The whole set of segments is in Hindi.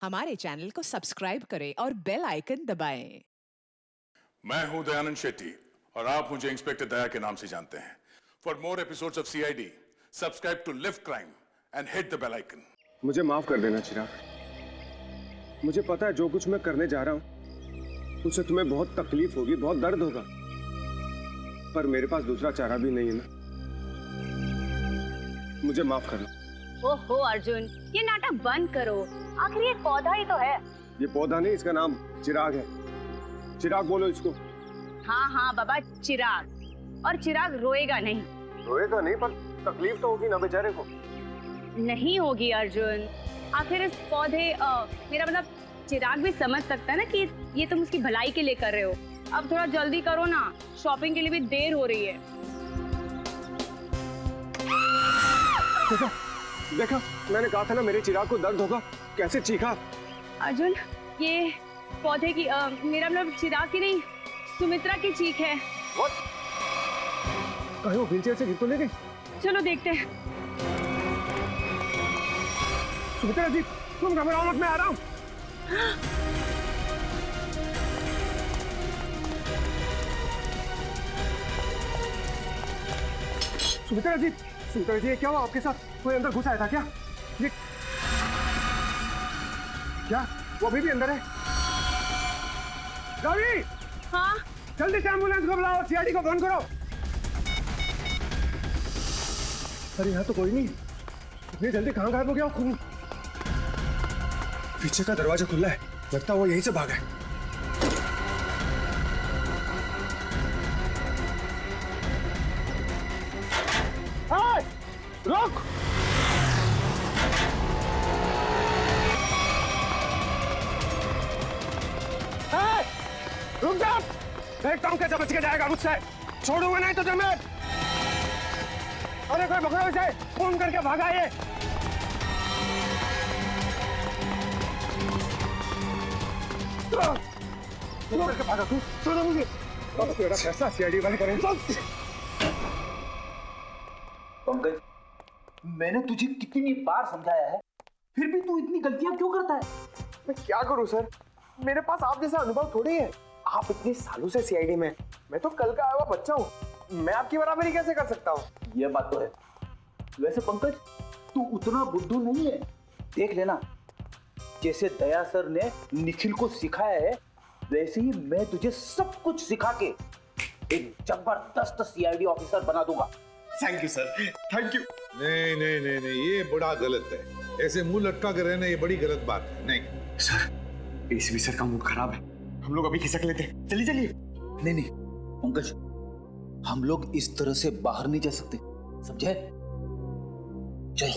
हमारे चैनल को सब्सक्राइब करें और बेल आइकन दबाएं। मैं हूं दयानंद शेट्टी और आप मुझे इंस्पेक्टर दया के नाम से जानते हैं। For more episodes of CID subscribe to lift crime and hit the bell icon. मुझे माफ कर देना चिराग। मुझे पता है जो कुछ मैं करने जा रहा हूं उससे तुम्हें बहुत तकलीफ होगी, बहुत दर्द होगा, पर मेरे पास दूसरा चारा भी नहीं है ना। मुझे माफ करना। ओहो अर्जुन, ये नाटक बंद करो। आखिर ये पौधा ही तो है। ये पौधा नहीं, इसका नाम चिराग है। चिराग बोलो इसको। हाँ हाँ बाबा, चिराग। और चिराग रोएगा नहीं। रोएगा नहीं, पर तकलीफ तो होगी ना बेचारे को। नहीं होगी अर्जुन। आखिर इस पौधे मेरा मतलब चिराग भी समझ सकता है ना कि ये तुम उसकी भलाई के लिए कर रहे हो। अब थोड़ा जल्दी करो ना, शॉपिंग के लिए भी देर हो रही है। देखा देखा, मैंने कहा था ना मेरे चिराग को दर्द होगा। कैसे चीखा। अर्जुन, ये पौधे की मेरा मतलब चिराग की नहीं, सुमित्रा की चीख है। कहीं वो व्हीलचेयर से गिर तो नहीं गई? चलो देखते हैं। सुमित्रा जी, तुम घबराओ मत, मैं आ रहा हूँ। सुमित्रा जी, सुमित्रा जी, ये क्या हुआ आपके साथ? कोई अंदर घुस आया था क्या? ये क्या? वो अभी भी अंदर है? रवि! हाँ जल्दी से एम्बुलेंस को बुलाओ, सीआईडी को फोन करो। अरे यहाँ तो कोई नहीं। इतनी जल्दी कहाँ गायब हो गया? खून पीछे का दरवाजा खुला है, लगता है वो यहीं से भागा है। रुक! रुक जा! देखता हूँ कैसे बच के जाएगा मुझसे। छोड़ूंगा नहीं तुझे मैं। अरे कोई पकड़ो इसे, फोन करके भागा ये। फोन करके भागा तू। छोड़ो मुझे। अब तेरा फैसला सीआईडी वाले करेंगे। पंकज, मैंने तुझे कितनी बार समझाया है, फिर भी तू इतनी गलतियां क्यों करता है? मैं क्या करूं सर, मेरे पास आप जैसा अनुभव थोड़ी है। आप इतने सालों से सीआईडी में, मैं तो कल का आया हुआ बच्चा हूँ। मैं आपकी बराबरी कैसे कर सकता हूँ? यह बात तो है। वैसे पंकज, तू उतना बुद्धू नहीं है। देख लेना, जैसे दया सर ने निखिल को सिखाया है, वैसे ही मैं तुझे सब कुछ सिखा के एक जबरदस्त सीआईडी ऑफिसर बना दूंगा। Thank you sir, thank you. नहीं नहीं नहीं नहीं, ये बड़ा गलत है। ऐसे मुंह लटका कर रहना ये बड़ी गलत बात है। नहीं सर, एसीपी सर का मूड खराब है, हम लोग अभी खिसक लेते हैं। चलिए चलिए। नहीं नहीं पंकज, हम लोग इस तरह से बाहर नहीं जा सकते, समझे? चल।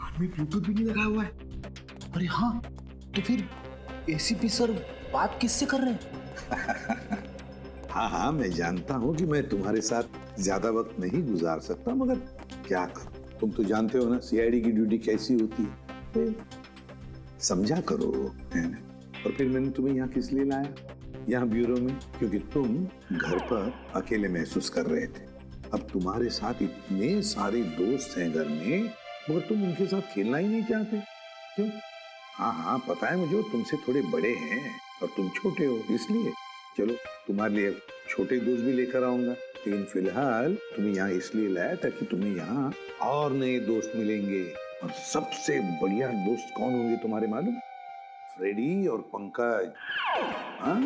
आदमी ब्लूटूथ भी नहीं लगाया हुआ है। अरे हाँ, तो फिर एसीपी सर बात किससे कर रहे हैं? हाँ हाँ, मैं जानता हूँ कि मैं तुम्हारे साथ ज्यादा वक्त नहीं गुजार सकता, मगर क्या करूं, तुम तो जानते हो ना सीआईडी की ड्यूटी कैसी होती है। समझा करो, है ना? और फिर मैंने तुम्हें यहाँ किस लिए लाया, यहाँ ब्यूरो में? क्योंकि तुम घर पर अकेले महसूस कर रहे थे। अब तुम्हारे साथ इतने सारे दोस्त हैं घर में, मगर तुम उनके साथ खेलना ही नहीं चाहते। क्यों? हाँ हाँ पता है मुझे, तुमसे थोड़े बड़े हैं और तुम छोटे हो, इसलिए। चलो, तुम्हारे लिए छोटे दोस्त भी लेकर आऊंगा, लेकिन फिलहाल तुम्हें यहाँ इसलिए लाया ताकि तुम्हें यहाँ और नए दोस्त मिलेंगे। और सबसे बढ़िया दोस्त कौन होंगे तुम्हारे मालूम? फ्रेडी और पंकज। हाँ?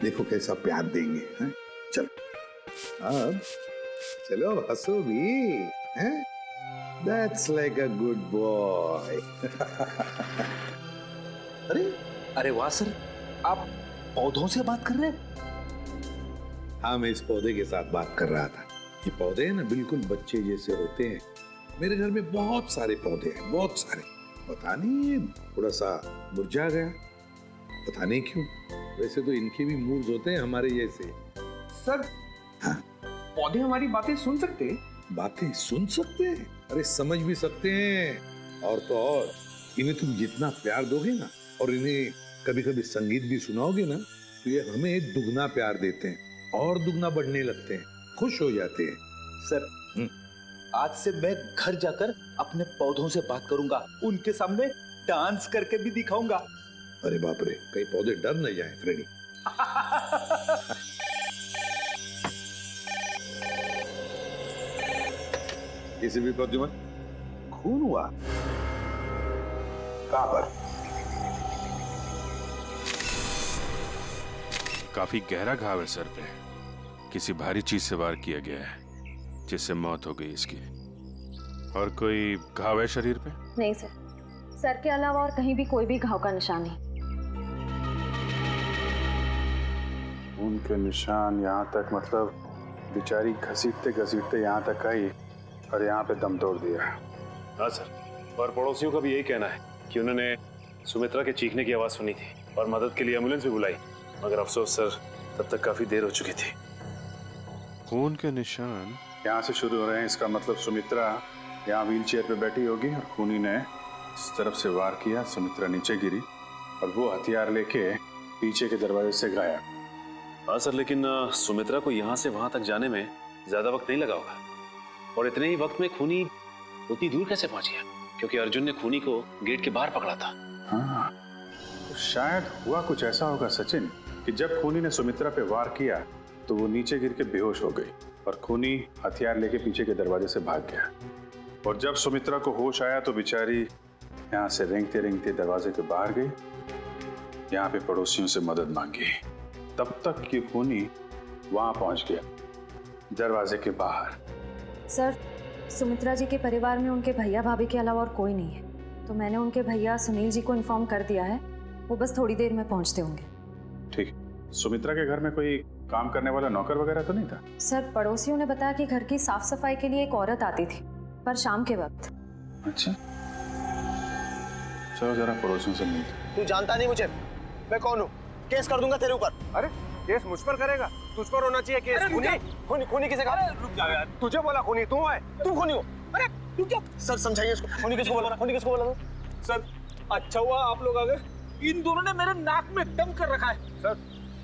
देखो कैसा प्यार देंगे। हैं? चलो अब चलो, हंसो भी हैं? That's like a good boy. अरे वाह सर, आप पौधों से बात कर रहे हैं? हाँ, मैं इस पौधे के साथ बात कर रहा था। ये पौधे ना बिल्कुल बच्चे जैसे होते हैं। मेरे घर में बहुत सारे पौधे हैं, बहुत सारे। पता नहीं ये थोड़ा सा मुरझा गया, पता नहीं क्यों। वैसे तो इनके भी मूड्स होते हैं हमारे जैसे। सर, हाँ? पौधे हमारी बातें सुन सकते हैं? बातें सुन सकते हैं? अरे समझ भी सकते हैं। और तो और, इन्हें तुम जितना प्यार दोगे ना, और इन्हें कभी कभी संगीत भी सुनाओगे ना, तो ये हमें दुगना प्यार देते हैं और दुगना बढ़ने लगते हैं, खुश हो जाते हैं। सर, आज से मैं घर जाकर अपने पौधों से बात करूंगा, उनके सामने डांस करके भी दिखाऊंगा। अरे बाप रे, कहीं पौधे डर नहीं जाए फ्रेडी। किसी भी प्रद्युमन, खून हुआ कहां पर? काफी गहरा घाव है सर पे। किसी भारी चीज से वार किया गया है जिससे मौत हो गई इसकी। और कोई घाव है शरीर पे? नहीं सर, सर के अलावा और कहीं भी कोई भी घाव का निशान नहीं। उनके निशान यहाँ तक, मतलब बेचारी घसीटते घसीटते यहाँ तक आई और यहाँ पे दम तोड़ दिया। हाँ सर, और पड़ोसियों का भी यही कहना है कि उन्होंने सुमित्रा के चीखने की आवाज सुनी थी और मदद के लिए एम्बुलेंस भी बुलाई, मगर अफसोस सर तब तक काफी देर हो चुकी थी। खून के निशान यहाँ से शुरू हो रहे हैं, इसका मतलब सुमित्रा यहाँ व्हीलचेयर पे बैठी होगी और खूनी ने इस तरफ से वार किया, सुमित्रा नीचे गिरी और वो हथियार लेके पीछे के दरवाजे से गायब। हाँ सर, लेकिन सुमित्रा को यहाँ से वहां तक जाने में ज्यादा वक्त नहीं लगा होगा, और इतने ही वक्त में खूनी उतनी दूर कैसे पहुंच गया? क्योंकि अर्जुन ने खूनी को गेट के बाहर पकड़ा था। हाँ, तो शायद हुआ कुछ ऐसा होगा सचिन कि जब खूनी ने सुमित्रा पे वार किया तो वो नीचे गिर के बेहोश हो गई और खूनी हथियार लेके पीछे के दरवाजे से भाग गया। और जब सुमित्रा को होश आया तो बेचारी यहाँ से रेंगते रेंगते दरवाजे के बाहर गई, यहाँ पे पड़ोसियों से मदद मांगी। तब तक ये खूनी वहां पहुंच गया, दरवाजे के बाहर। सर, सुमित्रा जी के परिवार में उनके भैया भाभी के अलावा और कोई नहीं है, तो मैंने उनके भैया सुनील जी को इन्फॉर्म कर दिया है, वो बस थोड़ी देर में पहुंचते होंगे। ठीक। सुमित्रा के घर में कोई काम करने वाला नौकर वगैरह तो नहीं था? सर, पड़ोसियों ने बताया कि घर की साफ सफाई के लिए एक औरत आती थी, पर शाम के वक्त। अच्छा, चलो जरा पड़ोसियों से मिलते। तू जानता नहीं मुझे, मैं कौन हूँ? केस कर दूंगा तेरे ऊपर। अरे केस मुझ पर करेगा? तुझ पर होना चाहिए केस। खूनी खूनी किसे कहा? रुक जा यार, तुझे बोला खूनी तू है। तू खूनी हो? अरे तू क्या? सर समझाइए इसको, खूनी किसको बोला? खूनी किसको बोला? सर अच्छा हुआ आप लोग आ गए, इन दोनों ने मेरे नाक में दम कर रखा है। सर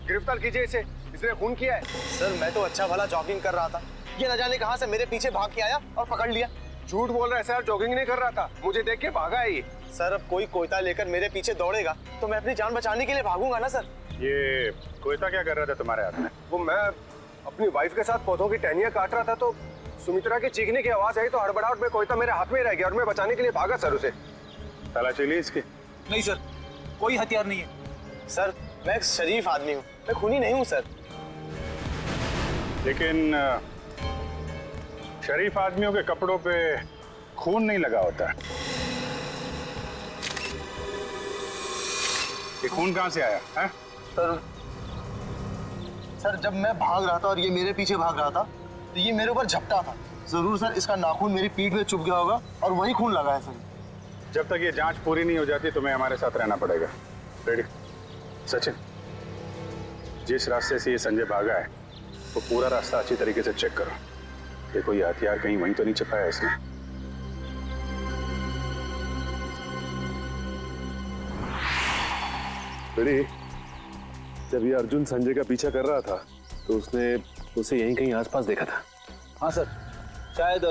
गिरफ्तार कीजिए इसे, इसने खून किया है। सर मैं तो अच्छा भला जॉगिंग कर रहा था, ये न जाने कहां से मेरे पीछे भाग के आया और पकड़ लिया। झूठ बोल रहा है सर, जॉगिंग नहीं कर रहा था, मुझे देख के भागा है ये। सर अब कोई कोयता लेकर मेरे पीछे दौड़ेगा तो मैं अपनी जान बचाने के लिए भागूंगा ना सर। ये कोयता क्या कर रहा था तुम्हारे हाथ में? वो मैं अपनी वाइफ के साथ पौधों की टहनियां काट रहा था तो सुमित्रा की चीखने की आवाज आई तो हड़बड़ाहट में कोयता मेरे हाथ में रह गया और मैं बचाने के लिए भागा सर उसे। तलाशी ली इसकी? नहीं सर, कोई हथियार नहीं है। सर मैं एक शरीफ आदमी हूँ, मैं खूनी नहीं हूँ सर। लेकिन शरीफ आदमियों के कपड़ों पे खून नहीं लगा होता। ये खून कहाँ से आया है? सर जब मैं भाग रहा था और ये मेरे पीछे भाग रहा था तो ये मेरे ऊपर झपटा था। जरूर सर इसका नाखून मेरी पीठ में चुभ गया होगा और वही खून लगा है सर। जब तक ये जांच पूरी नहीं हो जाती तुम्हें हमारे साथ रहना पड़ेगा। रेडी? सचिन, जिस रास्ते से ये संजय भागा है वो पूरा रास्ता अच्छी तरीके से चेक करो, देखो ये हथियार कहीं वहीं तो नहीं छिपाया इसने। रेडी? जब ये अर्जुन संजय का पीछा कर रहा था तो उसने उसे यहीं कहीं आसपास देखा था। हाँ सर, शायद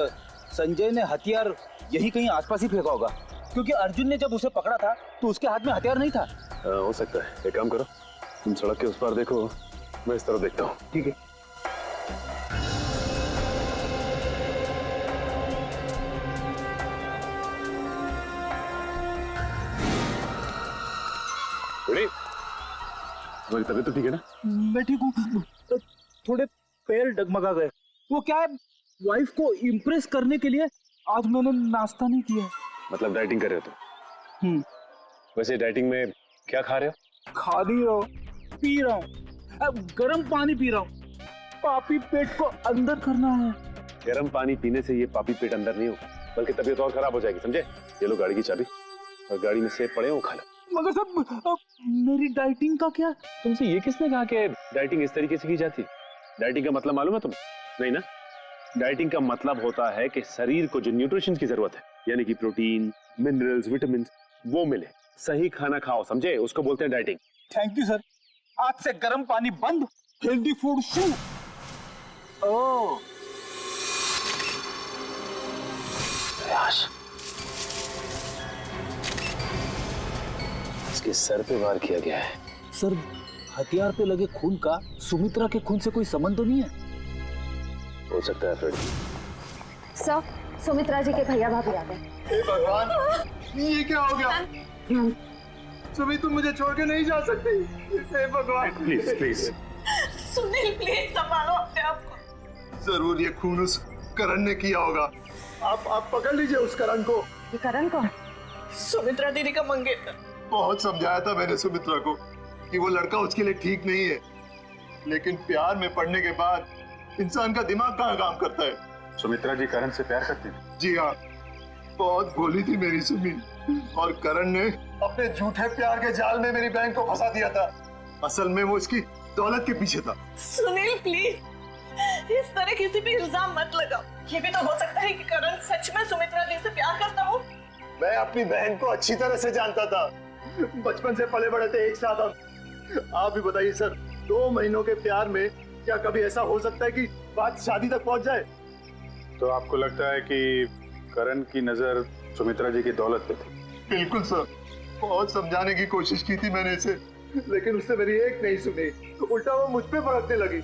संजय ने हथियार यही कहीं आसपास ही फेंका होगा, क्योंकि अर्जुन ने जब उसे पकड़ा था तो उसके हाथ में हथियार नहीं था। हो सकता है। एक काम करो, तुम सड़क के उस पार देखो, मैं इस तरफ देखता हूँ। ठीक है। रेडी? तुम्हारी तबीयत तो ठीक है ना? मैं ठीक हूँ, थोड़े पैर डगमगा गए। वो क्या है, वाइफ को इम्प्रेस करने के लिए आज मैंने नाश्ता नहीं किया। मतलब डाइटिंग कर रहे हो तुम? वैसे डाइटिंग में क्या खा रहे हो? खा नहीं रहा हूँ, पी रहा हूँ। अब गर्म पानी पी रहा हूँ, पापी पेट को अंदर करना है। गर्म पानी पीने से ये पापी पेट अंदर नहीं हो, बल्कि तबीयत और खराब हो जाएगी, समझे? ये लो गाड़ी की चाबी, और गाड़ी में सेब पड़े हो, खा लो। मगर सब मेरी डाइटिंग का क्या? तुमसे ये किसने कहा कि डाइटिंग इस तरीके से की जाती? डाइटिंग का मतलब मालूम है तुम्हें? नहीं ना? डाइटिंग का मतलब होता है कि शरीर को जो न्यूट्रिशन की जरूरत है, यानी कि प्रोटीन, मिनरल्स, विटामिन, वो मिले। सही खाना खाओ, समझे? उसको बोलते हैं डाइटिंग। थैंक यू सर, आज से गर्म पानी बंद, हेल्दी फूड शुरू। ओह लाश। इसके सर पे वार किया गया है। सर, हथियार पे लगे खून का सुमित्रा के खून से कोई संबंध तो नहीं है? हो सकता है फ्रेडी। सर, सुमित्रा जी के भैया भाभी आ गए। हे भगवान, ये क्या हो गया? सुमी, तुम मुझे छोड़ के नहीं जा सकती। हे भगवान, प्लीज प्लीज। सुनील प्लीज संभालो अपने आप को। जरूर ये खून उस करण ने किया होगा। आप पकड़ लीजिए उस करण को। ये करण कौन? सुमित्रा दीदी का मंगेतर। बहुत समझाया था मैंने सुमित्रा को कि वो लड़का उसके लिए ठीक नहीं है, लेकिन प्यार में पड़ने के बाद इंसान का दिमाग कहाँ काम करता है। सुमित्रा जी करण से प्यार करती थी? जी हाँ, बहुत भोली थी मेरी सुमी, और करण ने अपने झूठे प्यार के जाल में मेरी बहन को फंसा दिया था। असल में वो इसकी दौलत के पीछे था। सुनील प्लीज इस तरह किसी पे इल्जाम मत लगाओ। ये भी तो हो सकता है कि करण सच में सुमित्रा दी से प्यार करता हो। मैं अपनी बहन को अच्छी तरह से जानता था, बचपन से पले बड़े थे एक साथ हम। आप भी बताइए सर, 2 महीनों के प्यार में क्या कभी ऐसा हो सकता है कि बात शादी तक पहुंच जाए? तो आपको लगता है कि करण की नजर सुमित्रा जी की दौलत पे थी? बिल्कुल सर, बहुत समझाने की कोशिश की थी मैंने इसे, लेकिन उसने मेरी एक नहीं सुनी, उल्टा वो मुझ पे भड़कने लगी।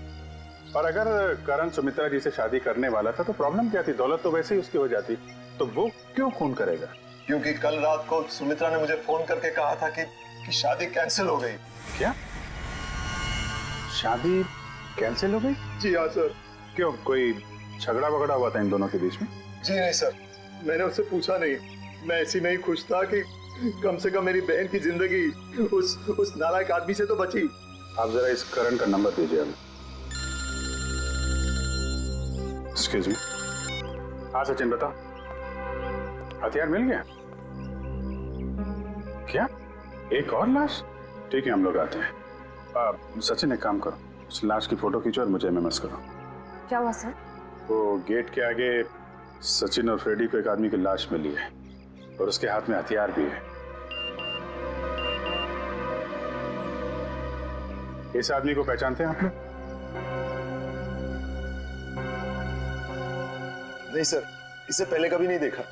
और अगर करण सुमित्रा जी से शादी करने वाला था तो प्रॉब्लम क्या थी? दौलत तो वैसे ही उसकी हो जाती, तो वो क्यों खून करेगा? क्योंकि कल रात को सुमित्रा ने मुझे फोन करके कहा था कि शादी कैंसिल हो गई। क्या? शादी कैंसिल हो गई? जी हाँ सर। क्यों, कोई झगड़ा वगड़ा हुआ था इन दोनों के बीच में? जी नहीं सर, मैंने उससे पूछा नहीं। मैं ऐसी में ही खुश था कि कम से कम मेरी बहन की जिंदगी उस नालायक आदमी से तो बची। आप जरा इस करण का नंबर दीजिए हमें। Excuse me. हाँ सचिन, बताओ, हथियार मिल गया? क्या, एक और लाश? ठीक है, हम लोग आते हैं। सचिन एक काम करो, उस लाश की फोटो खींचो और मुझे एमएमएस करो। क्या हुआ सर? वो गेट के आगे सचिन और फ्रेडी को एक आदमी की लाश मिली है और उसके हाथ में हथियार भी है। इस आदमी को पहचानते हैं आप लोग? नहीं सर, इसे पहले कभी नहीं देखा।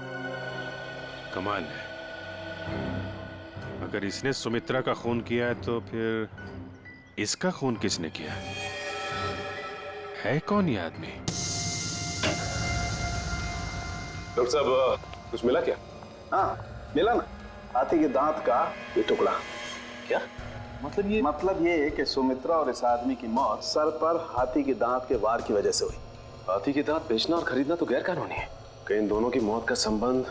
कमाल है, अगर इसने सुमित्रा का खून किया है तो फिर इसका खून किसने किया है? कौन ये आदमी? डॉक्टर साहब, कुछ मिला क्या? हाँ मिला ना, हाथी के दांत का ये टुकड़ा। क्या मतलब ये है कि सुमित्रा और इस आदमी की मौत सर पर हाथी के दांत के वार की वजह से हुई। हाथी के दांत बेचना और खरीदना तो गैर कानूनी है। कहीं इन दोनों की मौत का संबंध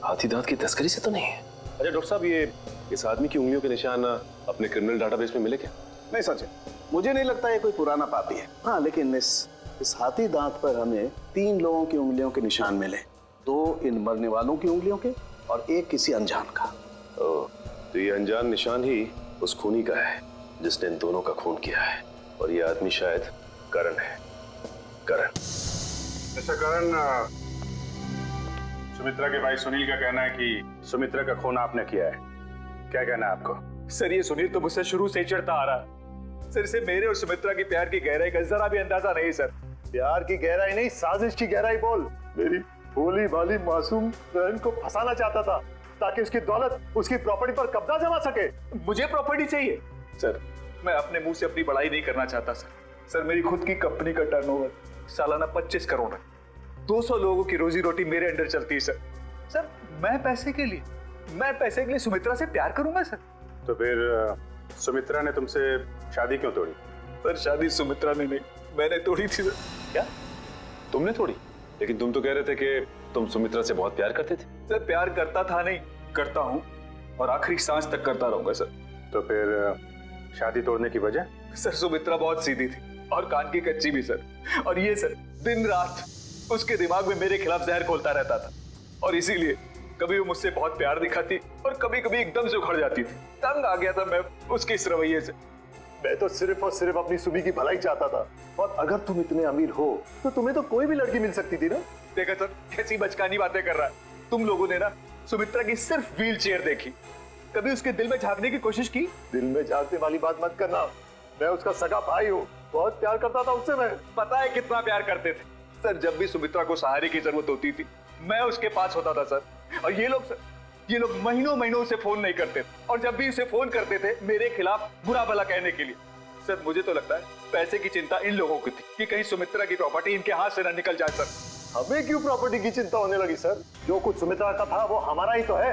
हाथी दांत की तस्करी से तो नहीं है? अच्छा डॉक्टर साहब, ये इस आदमी की उंगलियों के निशान अपने क्रिमिनल डाटाबेस में मिले क्या? नहीं सचिन, मुझे नहीं लगता ये कोई पुराना पापी है। हाँ, लेकिन इस हाथी दांत पर हमें 3 लोगों की उंगलियों के निशान मिले, 2 इन मरने वालों की उंगलियों के और 1 किसी अनजान का। तो ये अनजान निशान ही उस खूनी का है जिसने इन दोनों का खून किया है, और ये आदमी शायद करण है। करण। अच्छा करण, सुमित्रा के भाई सुनील का कहना है कि सुमित्रा का खून आपने किया है, क्या कहना है आपको? सर, ये सुनील तो मुझसे शुरू से ही चिढ़ता आ रहा है। सर, इसे मेरे और सुमित्रा की प्यार की गहराई का जरा भी अंदाजा नहीं सर। प्यार की गहराई नहीं, साजिश की गहराई बोल। मेरी भोली भाली मासूम बहन को फंसाना चाहता था ताकि उसकी दौलत, उसकी प्रॉपर्टी पर कब्जा जमा सके। मुझे प्रॉपर्टी चाहिए सर। मैं अपने मुंह से अपनी बड़ाई नहीं करना चाहता सर। सर, मेरी खुद की कंपनी का टर्नओवर सालाना 25 करोड़ है। 200 लोगों की रोजी रोटी मेरे अंडर चलती है सर। सर, मैं पैसे के लिए सुमित्रा से प्यार करूंगा सर? तो फिर सुमित्रा ने तुमसे शादी क्यों तोड़ी? सर, शादी सुमित्रा ने नहीं, मैंने तोड़ी थी सर। क्या तुमने तोड़ी? लेकिन तुम तो कह रहे थे कि तुम सुमित्रा से बहुत प्यार करते थे। सर, प्यार करता था नहीं, करता हूँ और आखिरी सांस तक करता रहूंगा सर। तो फिर शादी तोड़ने की वजह? सर, सुमित्रा बहुत सीधी थी और कान की कच्ची भी सर। और ये सर, दिन रात उसके दिमाग में मेरे खिलाफ जहर घोलता रहता था, और इसीलिए कभी वो मुझसे बहुत प्यार दिखाती और कभी कभी एकदम से उखड़ जाती थी। तंग आ गया था मैं उसके इस रवैये से। मैं तो सिर्फ और सिर्फ अपनी सुमी की भलाई चाहता था, और अगर तुम इतने अमीर हो तो तुम्हें तो कोई भी लड़की मिल सकती थी ना। देखा सर, कैसी बचकानी बातें कर रहा है। तुम लोगों ने ना सुमित्रा की सिर्फ व्हील चेयर देखी, कभी उसके दिल में झांकने की कोशिश की? दिल में झांकने वाली बात मत करना, मैं उसका सगा भाई हूँ, बहुत प्यार करता था उससे मैं। पता है कितना प्यार करते थे सर। जब भी सुमित्रा को सहारे की जरूरत होती थी, मैं उसके पास होता था सर, और ये लोग महीनों महीनों से फोन नहीं करते, और जब भी उसे फोन करते थे मेरे खिलाफ बुरा भला कहने के लिए। सर मुझे तो लगता है पैसे की चिंता इन लोगों की थी कि कहीं सुमित्रा की प्रॉपर्टी इनके हाथ से ना निकल जाए। सर हमें क्यों प्रॉपर्टी की चिंता होने लगी सर? जो कुछ सुमित्रा का था वो हमारा ही तो है।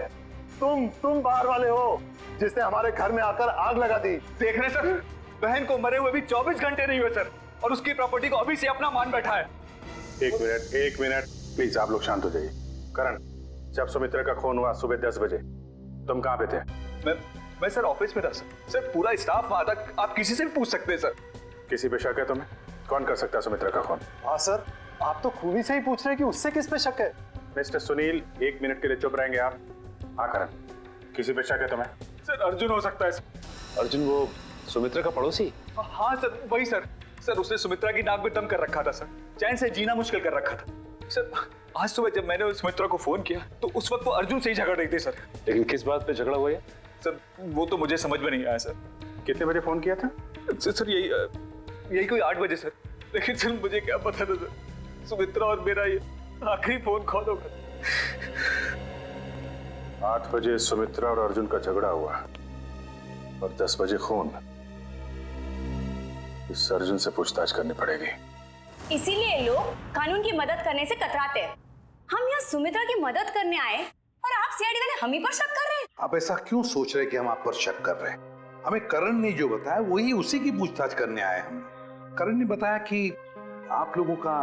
तुम बाहर वाले हो जिसने हमारे घर में आकर आग लगा दी। देख रहे सर, बहन को मरे हुए भी 24 घंटे नहीं हुए सर, और उसकी प्रॉपर्टी को अभी से अपना मान बैठा है। एक मिनट प्लीज, आप लोग शांत हो जाइए। करण, जब सुमित्रा का खून हुआ सुबह 10 बजे तुम कहाँ पे थे? मैं सर ऑफिस में था सर, पूरा स्टाफ वहां था, आप किसी से भी पूछ सकते हैं सर। किसी पे शक है तुम्हें? कौन कर सकता है सुमित्रा का खून? हाँ सर, आप तो खूनी से ही पूछ रहे हैं कि उससे किस पे शक है। मिस्टर सुनील, 1 मिनट के लिए चुप रहेंगे आप? हाँ करण, किसी पे शक है तुम्हें? सर अर्जुन हो सकता है सर। अर्जुन वो सुमित्रा का पड़ोसी? हाँ सर वही सर। सर उसने सुमित्रा की नाक में दम कर रखा था सर, चैन से जीना मुश्किल कर रखा था सर। आज सुबह जब मैंने सुमित्रा को फोन किया तो उस वक्त वो अर्जुन से ही झगड़ रही थी सर। लेकिन किस बात पे झगड़ा हुआ है सर? वो तो मुझे समझ में नहीं आया सर। कितने बजे फोन किया था? सर यही कोई 8 बजे सर। लेकिन सर मुझे क्या पता था सर, सुमित्रा और मेरा ये आखिरी फोन कॉल होगा। 8 बजे सुमित्रा और अर्जुन का झगड़ा हुआ और 10 बजे खून। इस अर्जुन से पूछताछ करनी पड़ेगी। इसीलिए लोग कानून की मदद करने से कतराते हैं। हम यहाँ सुमित्रा की मदद करने आए और आप सीआईडी वाले हम ही पर शक कर रहे हैं। आप ऐसा क्यों सोच रहे हैं कि हम आप पर शक कर रहे हैं? हमें करण ने जो बताया वही उसी की पूछताछ करने आए हम। करण ने बताया कि आप लोगों का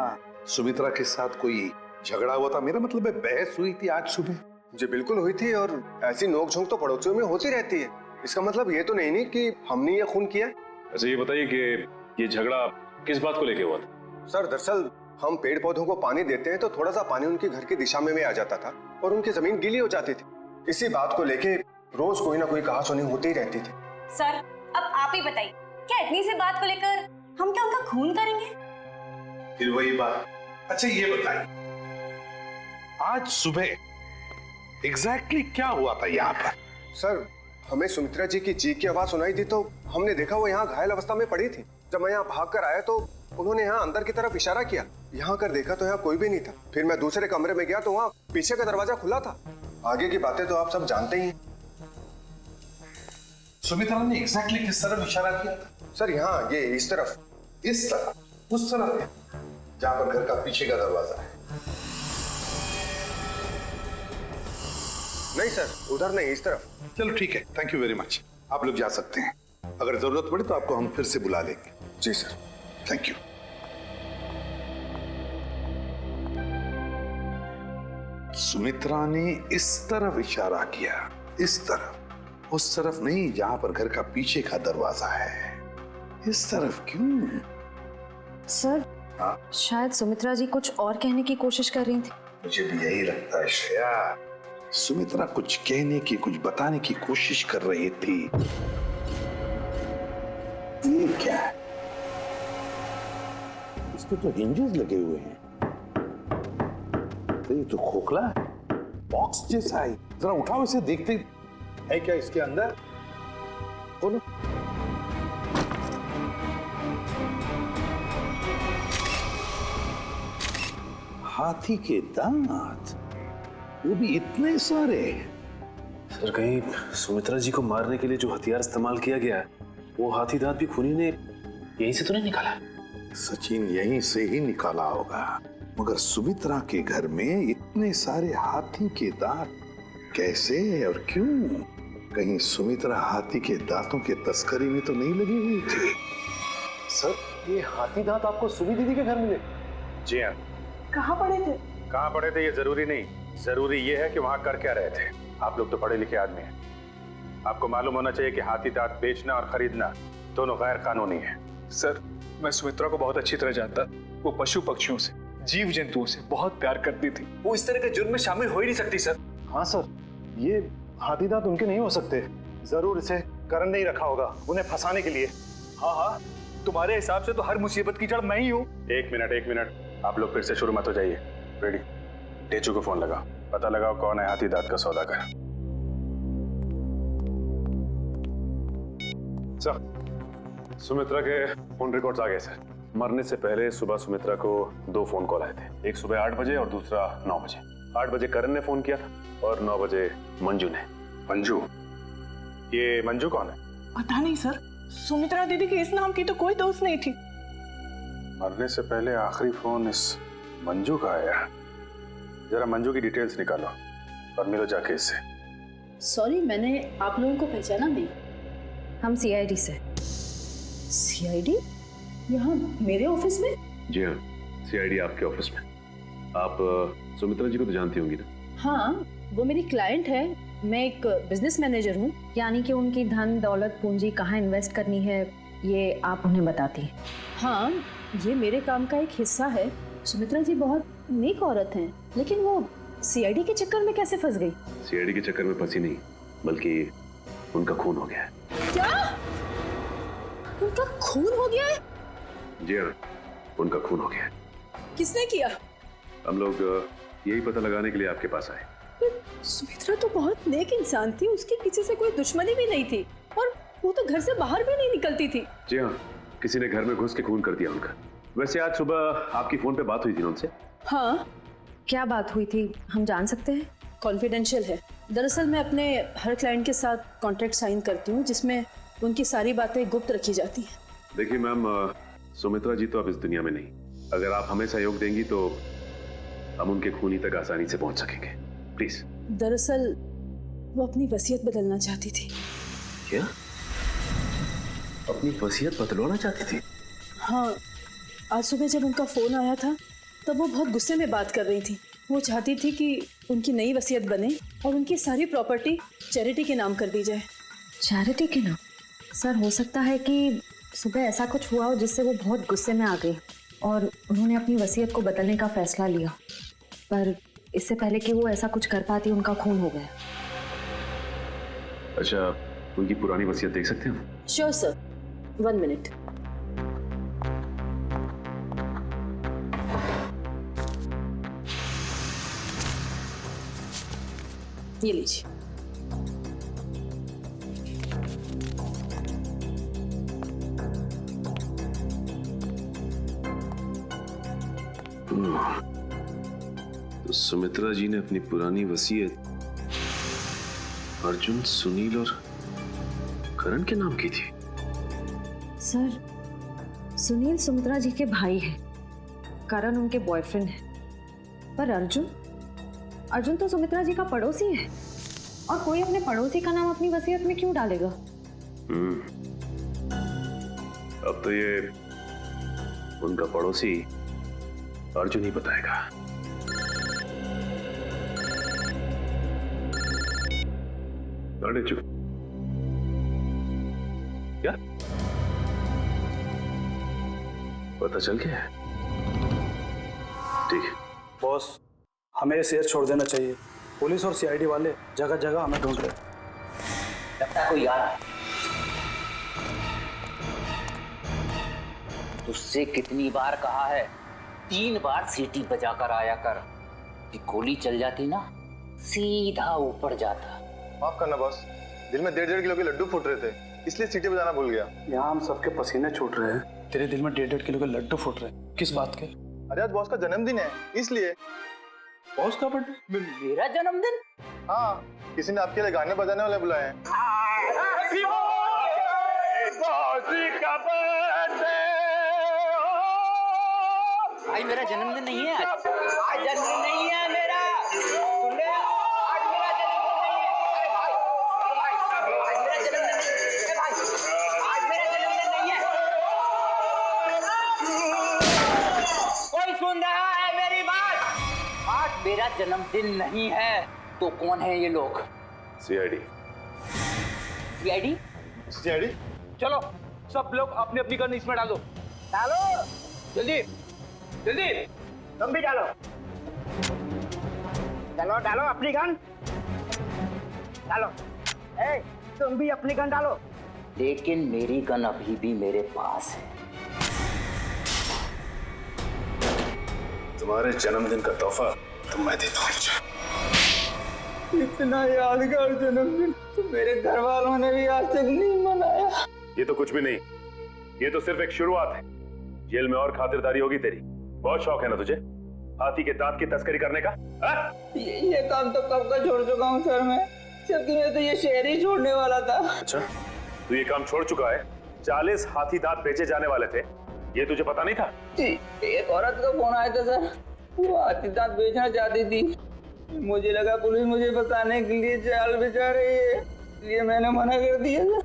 सुमित्रा के साथ कोई झगड़ा हुआ था। मेरा मतलब है बहस हुई थी आज सुबह। जी बिल्कुल हुई थी, और ऐसी नोकझोंक तो पड़ोसियों में होती रहती है। इसका मतलब ये तो नहीं कि हमने ये खून किया। अच्छा ये बताइए कि ये झगड़ा किस बात को लेके हुआ था? सर दरअसल हम पेड़ पौधों को पानी देते हैं तो थोड़ा सा पानी उनके घर की दिशा में आ जाता था और उनकी जमीन गीली हो जाती थी। इसी बात को लेके रोज कोई ना कोई कहासुनी होती ही रहती थी। सर अब आप ही बताइए, क्या इतनी सी बात को लेकर हम क्या उनका खून करेंगे? फिर वही बात। अच्छा ये बताइए, आज सुबह एग्जैक्टली क्या हुआ था यहाँ पर? सर हमें सुमित्रा जी की चीख की आवाज सुनाई दी तो हमने देखा वो यहाँ घायल अवस्था में पड़ी थी। जब मैं यहाँ भाग कर आया तो उन्होंने यहाँ अंदर की तरफ इशारा किया। यहाँ कर देखा तो यहाँ कोई भी नहीं था। फिर मैं दूसरे कमरे में गया तो वहाँ पीछे का दरवाजा खुला था। आगे की बातें तो आप सब जानते ही हैं। सुमित्रा ने एग्जैक्टली किस तरफ इशारा किया था? सर यहाँ ये इस तरफ, इस तरफ, उस तरफ है जहाँ पर घर का पीछे का दरवाजा है। नहीं सर, उधर नहीं, इस तरफ। चलो ठीक है, थैंक यू वेरी मच। आप लोग जा सकते हैं। अगर जरूरत पड़े तो आपको हम फिर से बुला लेंगे। जी सर, थैंक यू। सुमित्रा ने इस तरफ इशारा किया, इस तरफ, उस तरफ नहीं जहां पर घर का पीछे का दरवाजा है। इस तरफ क्यों? सर शायद सुमित्रा जी कुछ और कहने की कोशिश कर रही थी। मुझे भी यही लगता है श्रेया। सुमित्रा कुछ कहने की, कुछ बताने की कोशिश कर रही थी। ये क्या है? इस पे तो हिंजेस लगे हुए हैं। तो ये तो खोखला है, बॉक्स जैसा है। जरा उठाओ इसे, देखते है क्या इसके अंदर। बोलो। हाथी के दांत, वो भी इतने सारे। सर कहीं सुमित्रा जी को मारने के लिए जो हथियार इस्तेमाल किया गया है वो हाथी दांत भी खूनी ने यहीं से तो नहीं निकाला? सचिन यहीं से ही निकाला होगा, मगर सुमित्रा के घर में इतने सारे हाथी के दांत कैसे और क्यों? कहीं सुमित्रा हाथी के दांतों के तस्करी में तो नहीं लगी हुई थी? सर ये हाथी दांत आपको सुमी दीदी के घर मिले? जी हाँ। कहाँ पड़े थे? कहाँ पड़े थे ये जरूरी नहीं, जरूरी ये है कि वहां कर क्या रहे थे। आप लोग तो पढ़े लिखे आदमी हैं, आपको मालूम होना चाहिए कि हाथी दांत बेचना और खरीदना दोनों गैर कानूनी है। सर मैं सुमित्रा को बहुत अच्छी तरह जानता। वो पशु पक्षियों से, जीव जंतुओं से बहुत प्यार करती थी। वो इस तरह के जुर्म में शामिल हो ही नहीं सकती सर। हाँ सर, ये हाथी दांत उनके नहीं हो सकते। जरूर इसे करण ने ही रखा होगा उन्हें फंसाने के लिए। हाँ हाँ, तुम्हारे हिसाब से तो हर मुसीबत की जड़ मैं ही हूँ। एक मिनट, आप लोग फिर से शुरू मत हो जाइए। रेडी, टेचू को फोन लगाओ, पता लगाओ कौन है हाथी दांत का सौदागर। सर सुमित्रा के फोन रिकॉर्ड्स आ गए सर। मरने से पहले सुबह सुमित्रा को 2 फोन कॉल आए थे, एक सुबह 8 बजे और दूसरा 9 बजे। 8 बजे करण ने फोन किया था और 9 बजे मंजू ने। मंजू? ये मंजू कौन है? पता नहीं सर, सुमित्रा दीदी की इस नाम की तो कोई दोस्त नहीं थी। मरने से पहले आखिरी फोन इस मंजू का आया। जरा मंजू की डिटेल्स निकालो और मिलो जाके इससे। सॉरी, मैंने आप लोगों को पहचाना नहीं। हम सीआईडी से। सीआईडी? यहाँ मेरे ऑफिस में? जी हाँ, सीआईडी आपके ऑफिस में। आप सुमित्रा जी को तो जानती होंगी ना? हाँ, वो मेरी क्लाइंट है। मैं एक बिजनेस मैनेजर हूँ। यानी कि उनकी धन दौलत पूंजी कहाँ इन्वेस्ट करनी है ये आप उन्हें बताती हैं? हाँ, ये मेरे काम का एक हिस्सा है। सुमित्रा जी बहुत नेक औरत हैं, लेकिन वो सीआईडी के चक्कर में कैसे फंस गई? सीआईडी के चक्कर में फंसी नहीं, बल्कि उनका खून हो गया है। क्या? उनका खून हो गया है? जी हाँ, उनका खून हो गया है। किसने किया? हम लोग यही पता लगाने के लिए आपके पास आए। सुमित्रा तो बहुत नेक इंसान थी, उसकी किसी से कोई दुश्मनी भी नहीं थी और वो तो घर से बाहर भी नहीं निकलती थी। जी हाँ, किसी ने घर में घुस के खून कर दिया उनका। वैसे आज सुबह आपकी फोन पे बात हुई थी ना उनसे? हाँ। क्या बात हुई थी, हम जान सकते हैं? कॉन्फिडेंशियल है। दरअसल मैं अपने हर क्लाइंट के साथ कॉन्ट्रैक्ट साइन करती हूँ जिसमें उनकी सारी बातें गुप्त रखी जाती हैं। देखिए मैम, सुमित्रा जी तो अब इस दुनिया में नहीं। अगर आप हमें सहयोग देंगी तो हम उनके खूनी तक आसानी से पहुंच सकेंगे। प्लीज। दरअसल वो अपनी वसीयत बदलना चाहती थी। क्या? अपनी वसीयत बदलवाना चाहती थी? हाँ, आज सुबह जब उनका फोन आया था तब वो बहुत गुस्से में बात कर रही थी। वो चाहती थी कि उनकी नई वसीयत बने और उनकी सारी प्रॉपर्टी चैरिटी के नाम कर दी जाए। चैरिटी के नाम? सर, हो सकता है कि सुबह ऐसा कुछ हुआ हो जिससे वो बहुत गुस्से में आ गई और उन्होंने अपनी वसीयत को बदलने का फैसला लिया, पर इससे पहले कि वो ऐसा कुछ कर पाती उनका खून हो गया। अच्छा, उनकी पुरानी वसीयत देख सकते हैं हम? Sure sir, 1 minute. ये लीजिए। तो सुमित्रा जी ने अपनी पुरानी वसीयत अर्जुन, सुनील और करण के नाम की थी। सर, सुनील सुमित्रा जी के भाई हैं, करण उनके बॉयफ्रेंड है, पर अर्जुन तो सुमित्रा जी का पड़ोसी है और कोई अपने पड़ोसी का नाम अपनी वसीयत में क्यों डालेगा? अब तो ये उनका पड़ोसी अर्जुन ही बताएगा। अरे चुप। क्या पता चल गया है? ठीक है बॉस, हमें शेयर छोड़ देना चाहिए। पुलिस और सीआईडी वाले जगह जगह हमें ढूंढ रहे। लगता है कोई आ रहा है। तुझसे कितनी बार कहा है, 3 बार सीटी बजा कर आया कर। कि गोली चल जाती ना, सीधा ऊपर जाता। माफ करना बॉस, दिल में 1.5 किलो के लड्डू फूट रहे थे, इसलिए सीटी बजाना भूल गया। यहाँ हम सबके पसीने छूट रहे हैं, तेरे दिल में 1.5 किलो के लड्डू फूट रहे हैं। किस बात के? अरे आज बॉस का जन्मदिन है, इसलिए। बॉस का बर्थडे? मेरा जन्मदिन? हाँ, किसी ने आपके लिए गाने बजाने वाले बुलाए हैं। भाई मेरा जन्मदिन नहीं है आज जन्मदिन नहीं है मेरा। सुन ले, आज मेरा जन्मदिन नहीं है। अरे भाई, आज मेरा जन्मदिन नहीं है भाई, आज मेरा जन्मदिन नहीं है। कोई सुन रहा है मेरी बात? आज मेरा जन्मदिन नहीं है। तो कौन है ये लोग? सीआईडी। सीआईडी? सीआईडी? चलो सब लोग अपनी अपनी गन इसमें डालो। डालो जल्दी जल्दी। तुम भी डालो, डालो डालो अपनी गन डालो। ए, तुम भी अपनी गन डालो। लेकिन मेरी गन अभी भी मेरे पास है। तुम्हारे जन्मदिन का तोहफा तो मैं देता हूँ तुझे। इतना यादगार जन्मदिन तो मेरे घर वालों ने भी आज तक नहीं मनाया। ये तो कुछ भी नहीं, ये तो सिर्फ एक शुरुआत है। जेल में और खातिरदारी होगी तेरी। बहुत शौक है ना तुझे? हाथी के दांत की तस्करी करने का? ये काम तो कब का छोड़ चुका हूँ सर मैं, जबकि मैं तो ये शहर ही छोड़ने वाला था। अच्छा, तू ये काम छोड़ चुका है? 40 हाथी दांत बेचे जाने वाले थे, ये तुझे पता नहीं था? जी, एक औरत का फोन आया था सर, वो हाथी दांत बेचना चाहती थी। मुझे लगा पुलिस मुझे बताने के लिए जाल बिछा रही है, इसलिए मैंने मना कर दिया सर।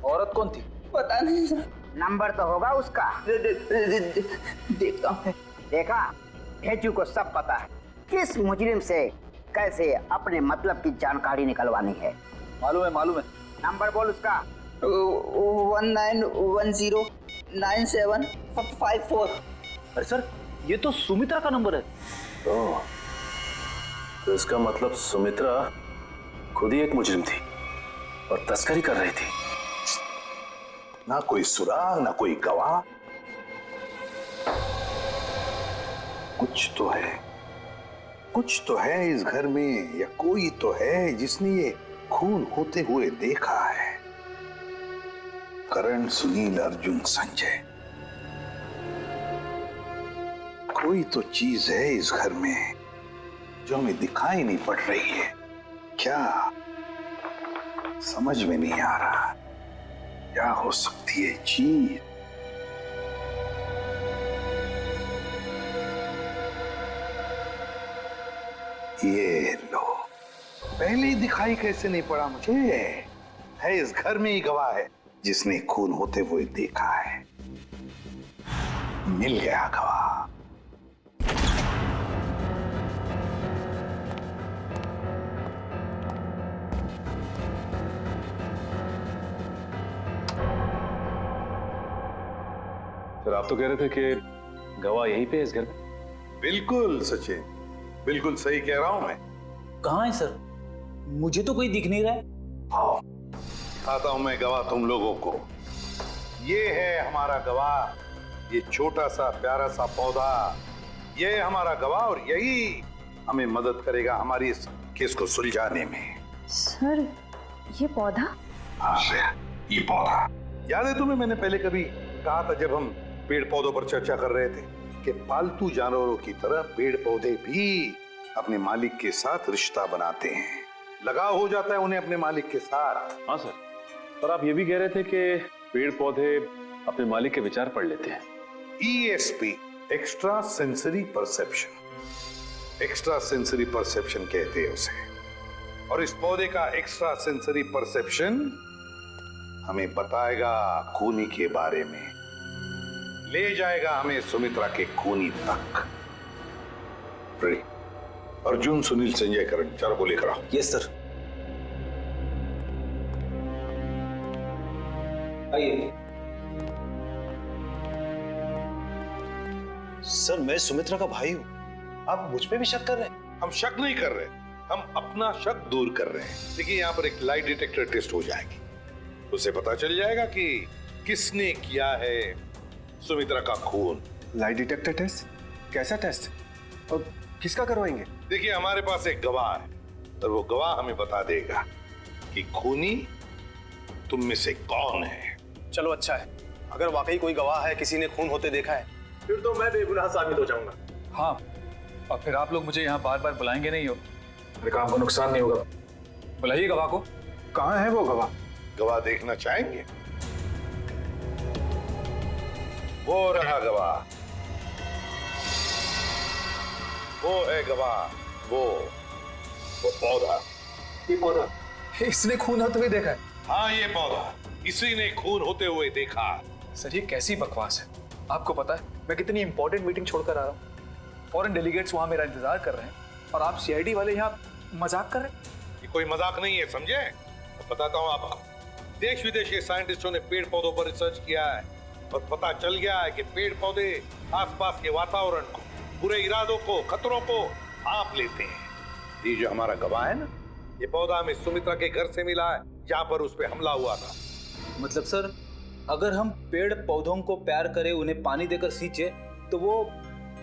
औरत कौन थी? पता नहीं सर। नंबर तो होगा उसका। देखता हूँ। देखा, भेजू को सब पता है किस मुजरिम से कैसे अपने मतलब की जानकारी निकलवानी है। मालूम है। नंबर बोल उसका। 19109754। अरे सर, ये तो सुमित्रा का नंबर है। तो इसका मतलब सुमित्रा खुद ही एक मुजरिम थी और तस्करी कर रही थी। ना कोई सुराग, ना कोई गवाह। कुछ तो है इस घर में, या कोई तो है जिसने ये खून होते हुए देखा है। करण, सुनील, अर्जुन, संजय, कोई तो चीज है इस घर में जो हमें दिखाई नहीं पड़ रही है। क्या समझ में नहीं आ रहा, क्या हो सकती है चीज? ये लो, पहले ही दिखाई कैसे नहीं पड़ा मुझे? है इस घर में ही गवाह है जिसने खून होते हुए देखा है। मिल गया गवाह। सर, आप तो कह रहे थे कि गवाह यहीं पे है इस घर में? बिल्कुल सचिन, बिल्कुल सही कह रहा हूं मैं। कहाँ है सर? मुझे तो कोई दिख नहीं रहा है। आओ, दिखाता हूं मैं गवाह तुम लोगों को। ये है हमारा गवाह, ये छोटा सा प्यारा सा पौधा, ये है हमारा गवाह और यही हमें मदद करेगा हमारी इस केस को सुलझाने में। सर, ये पौधा? हाँ, ये पौधा याद है तुम्हें? मैंने पहले कभी कहा था जब हम पेड़ पौधों पर चर्चा कर रहे थे कि पालतू जानवरों की तरह पेड़ पौधे भी अपने मालिक के साथ रिश्ता बनाते हैं, लगाव हो जाता है उन्हें अपने मालिक के साथ। हाँ सर, पर आप ये भी कह रहे थे कि पेड़ पौधे अपने मालिक के विचार पढ़ लेते हैं। ESP, extra sensory perception. Extra sensory perception कहते हैं उसे। और इस पौधे का एक्स्ट्रा सेंसरी परसेप्शन हमें बताएगा खूनी के बारे में, ले जाएगा हमें सुमित्रा के खूनी तक। अर्जुन, सुनील, संजय, करण, चारों को लेकर आओ। Yes sir. आइए। सर, मैं सुमित्रा का भाई हूं, आप मुझ पे भी शक कर रहे हैं? हम शक नहीं कर रहे, हम अपना शक दूर कर रहे हैं। देखिए, यहाँ पर एक लाइट डिटेक्टर टेस्ट हो जाएगी, उसे पता चल जाएगा कि किसने किया है सुमित्रा का खून। Light detector test? कैसा टेस्ट और किसका करवाएंगे? देखिए, हमारे पास एक गवाह है और वो गवाह हमें बता देगा कि खूनी तुम में से कौन है। चलो अच्छा है, अगर वाकई कोई गवाह है, किसी ने खून होते देखा है, फिर तो मैं बेगुनाह साबित हो जाऊंगा। हाँ, और फिर आप लोग मुझे यहाँ बार बार बुलाएंगे नहीं हो, मेरे काम को नुकसान नहीं होगा। बुलाइए गवाह को। कहाँ है वो गवाह? गवाह देखना चाहेंगे? वो रहा गवाह, वो है गवाह, वो पौधा। ये पौधा? इसने खून होते हुए देखा है? हाँ, ये पौधा, इसी ने खून होते हुए देखा। सर, ये कैसी बकवास है? आपको पता है मैं कितनी इंपॉर्टेंट मीटिंग छोड़कर आ रहा हूँ, फॉरेन डेलीगेट्स वहां मेरा इंतजार कर रहे हैं और आप CID वाले यहाँ मजाक कर रहे हैं? ये कोई मजाक नहीं है, समझे? तो बताता हूँ आपको। देश विदेश के साइंटिस्टों ने पेड़ पौधों पर रिसर्च किया है और पता चल गया है कि पेड़ पौधे आसपास के वातावरण को, बुरे इरादों को, खतरों को भांप लेते हैं। ये जो हमारा गवाह है ना, ये पौधा हमें सुमित्रा के घर से मिला है जहाँ पर उस पर हमला हुआ था। मतलब सर, अगर हम पेड़ पौधों को प्यार करें, उन्हें पानी देकर सींचे, तो वो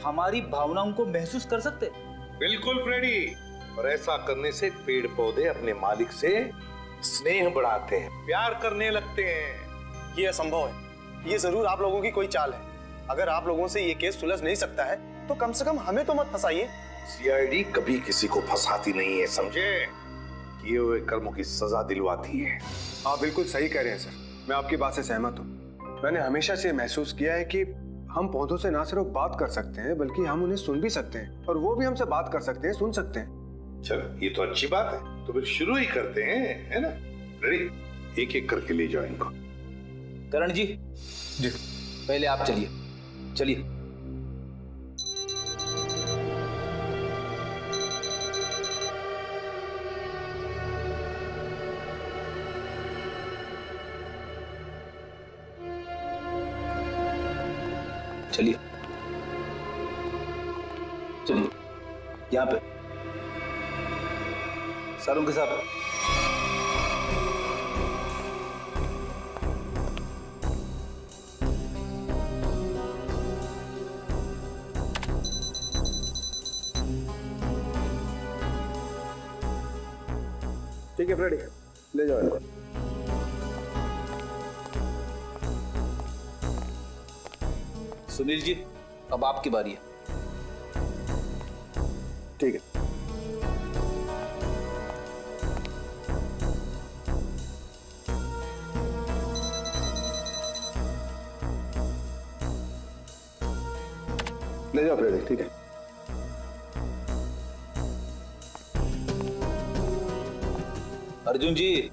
हमारी भावनाओं को महसूस कर सकते? बिल्कुल फ्रेडी, और ऐसा करने से पेड़ पौधे अपने मालिक से स्नेह बढ़ाते हैं, प्यार करने लगते हैं। ये असंभव है, ये जरूर आप लोगों की कोई चाल है। अगर आप लोगों से ये केस सुलझ नहीं सकता है तो कम से कम हमें तो मत फंसाइए। सीआईडी कभी किसी को फंसाती नहीं है, समझे? किए हुए कर्मों की सजा दिलवाती है। आप बिल्कुल सही कह रहे हैं सर, मैं आपकी बात से सहमत हूँ। मैंने हमेशा से महसूस किया है कि हम पौधों से ना सिर्फ बात कर सकते हैं बल्कि हम उन्हें सुन भी सकते हैं, और वो भी हमसे बात कर सकते हैं, सुन सकते हैं। चलो ये तो अच्छी बात है, तो फिर शुरू ही करते हैं, है ना? रेडी? एक एक करके ले जाओ इनको। करण जी, जी पहले आप चलिए, चलिए। चलिए चलिए, यहाँ पे सारों के साथ। ठीक है फ्रेडी, ले जाओ इनको। सुनील जी, अब आपकी बारी है। ठीक है। ले जाओ फ्रेडी, ठीक है। अर्जुन जी,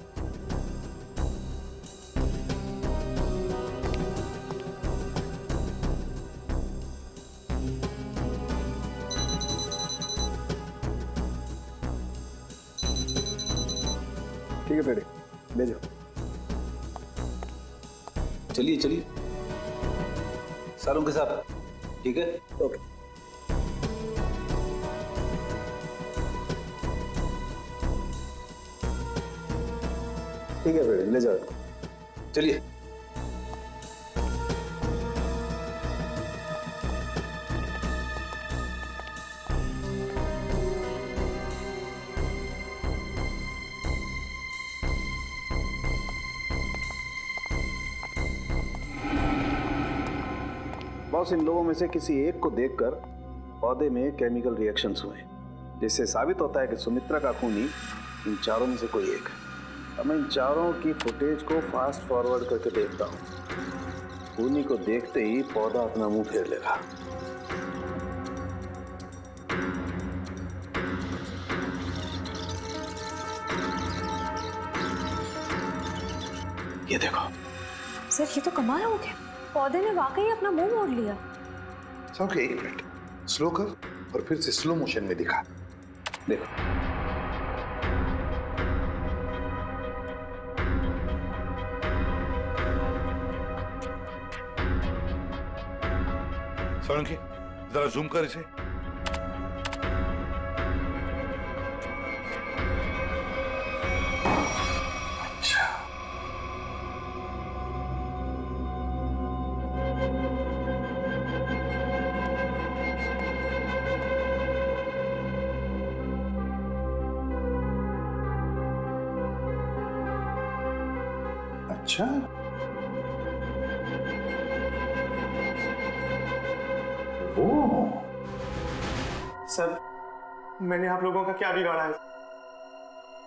ठीक है फ्रेडी, ले जाओ। चलिए चलिए, सारों के साथ, ठीक है? ओके। ठीक है फ्रेडी, ले जाओ। चलिए। बॉस, इन लोगों में से किसी एक को देखकर पौधे में केमिकल रिएक्शंस हुए, जिससे साबित होता है कि सुमित्रा का खूनी इन चारों में से कोई एक है। अब मैं इन चारों की फुटेज को फास्ट फॉरवर्ड करके देखता हूँ। खूनी को देखते ही पौधा अपना मुंह फेर लेगा। ये देखो सर, ये तो कमाल हो गया, पौधे ने वाकई अपना मुंह मोड़ लिया। ओके, एक मिनट, स्लो कर और फिर से स्लो मोशन में दिखा। देखो, सोलंकी जरा जूम कर इसे। अच्छा, अच्छा, सर, मैंने आप लोगों का क्या बिगाड़ा है?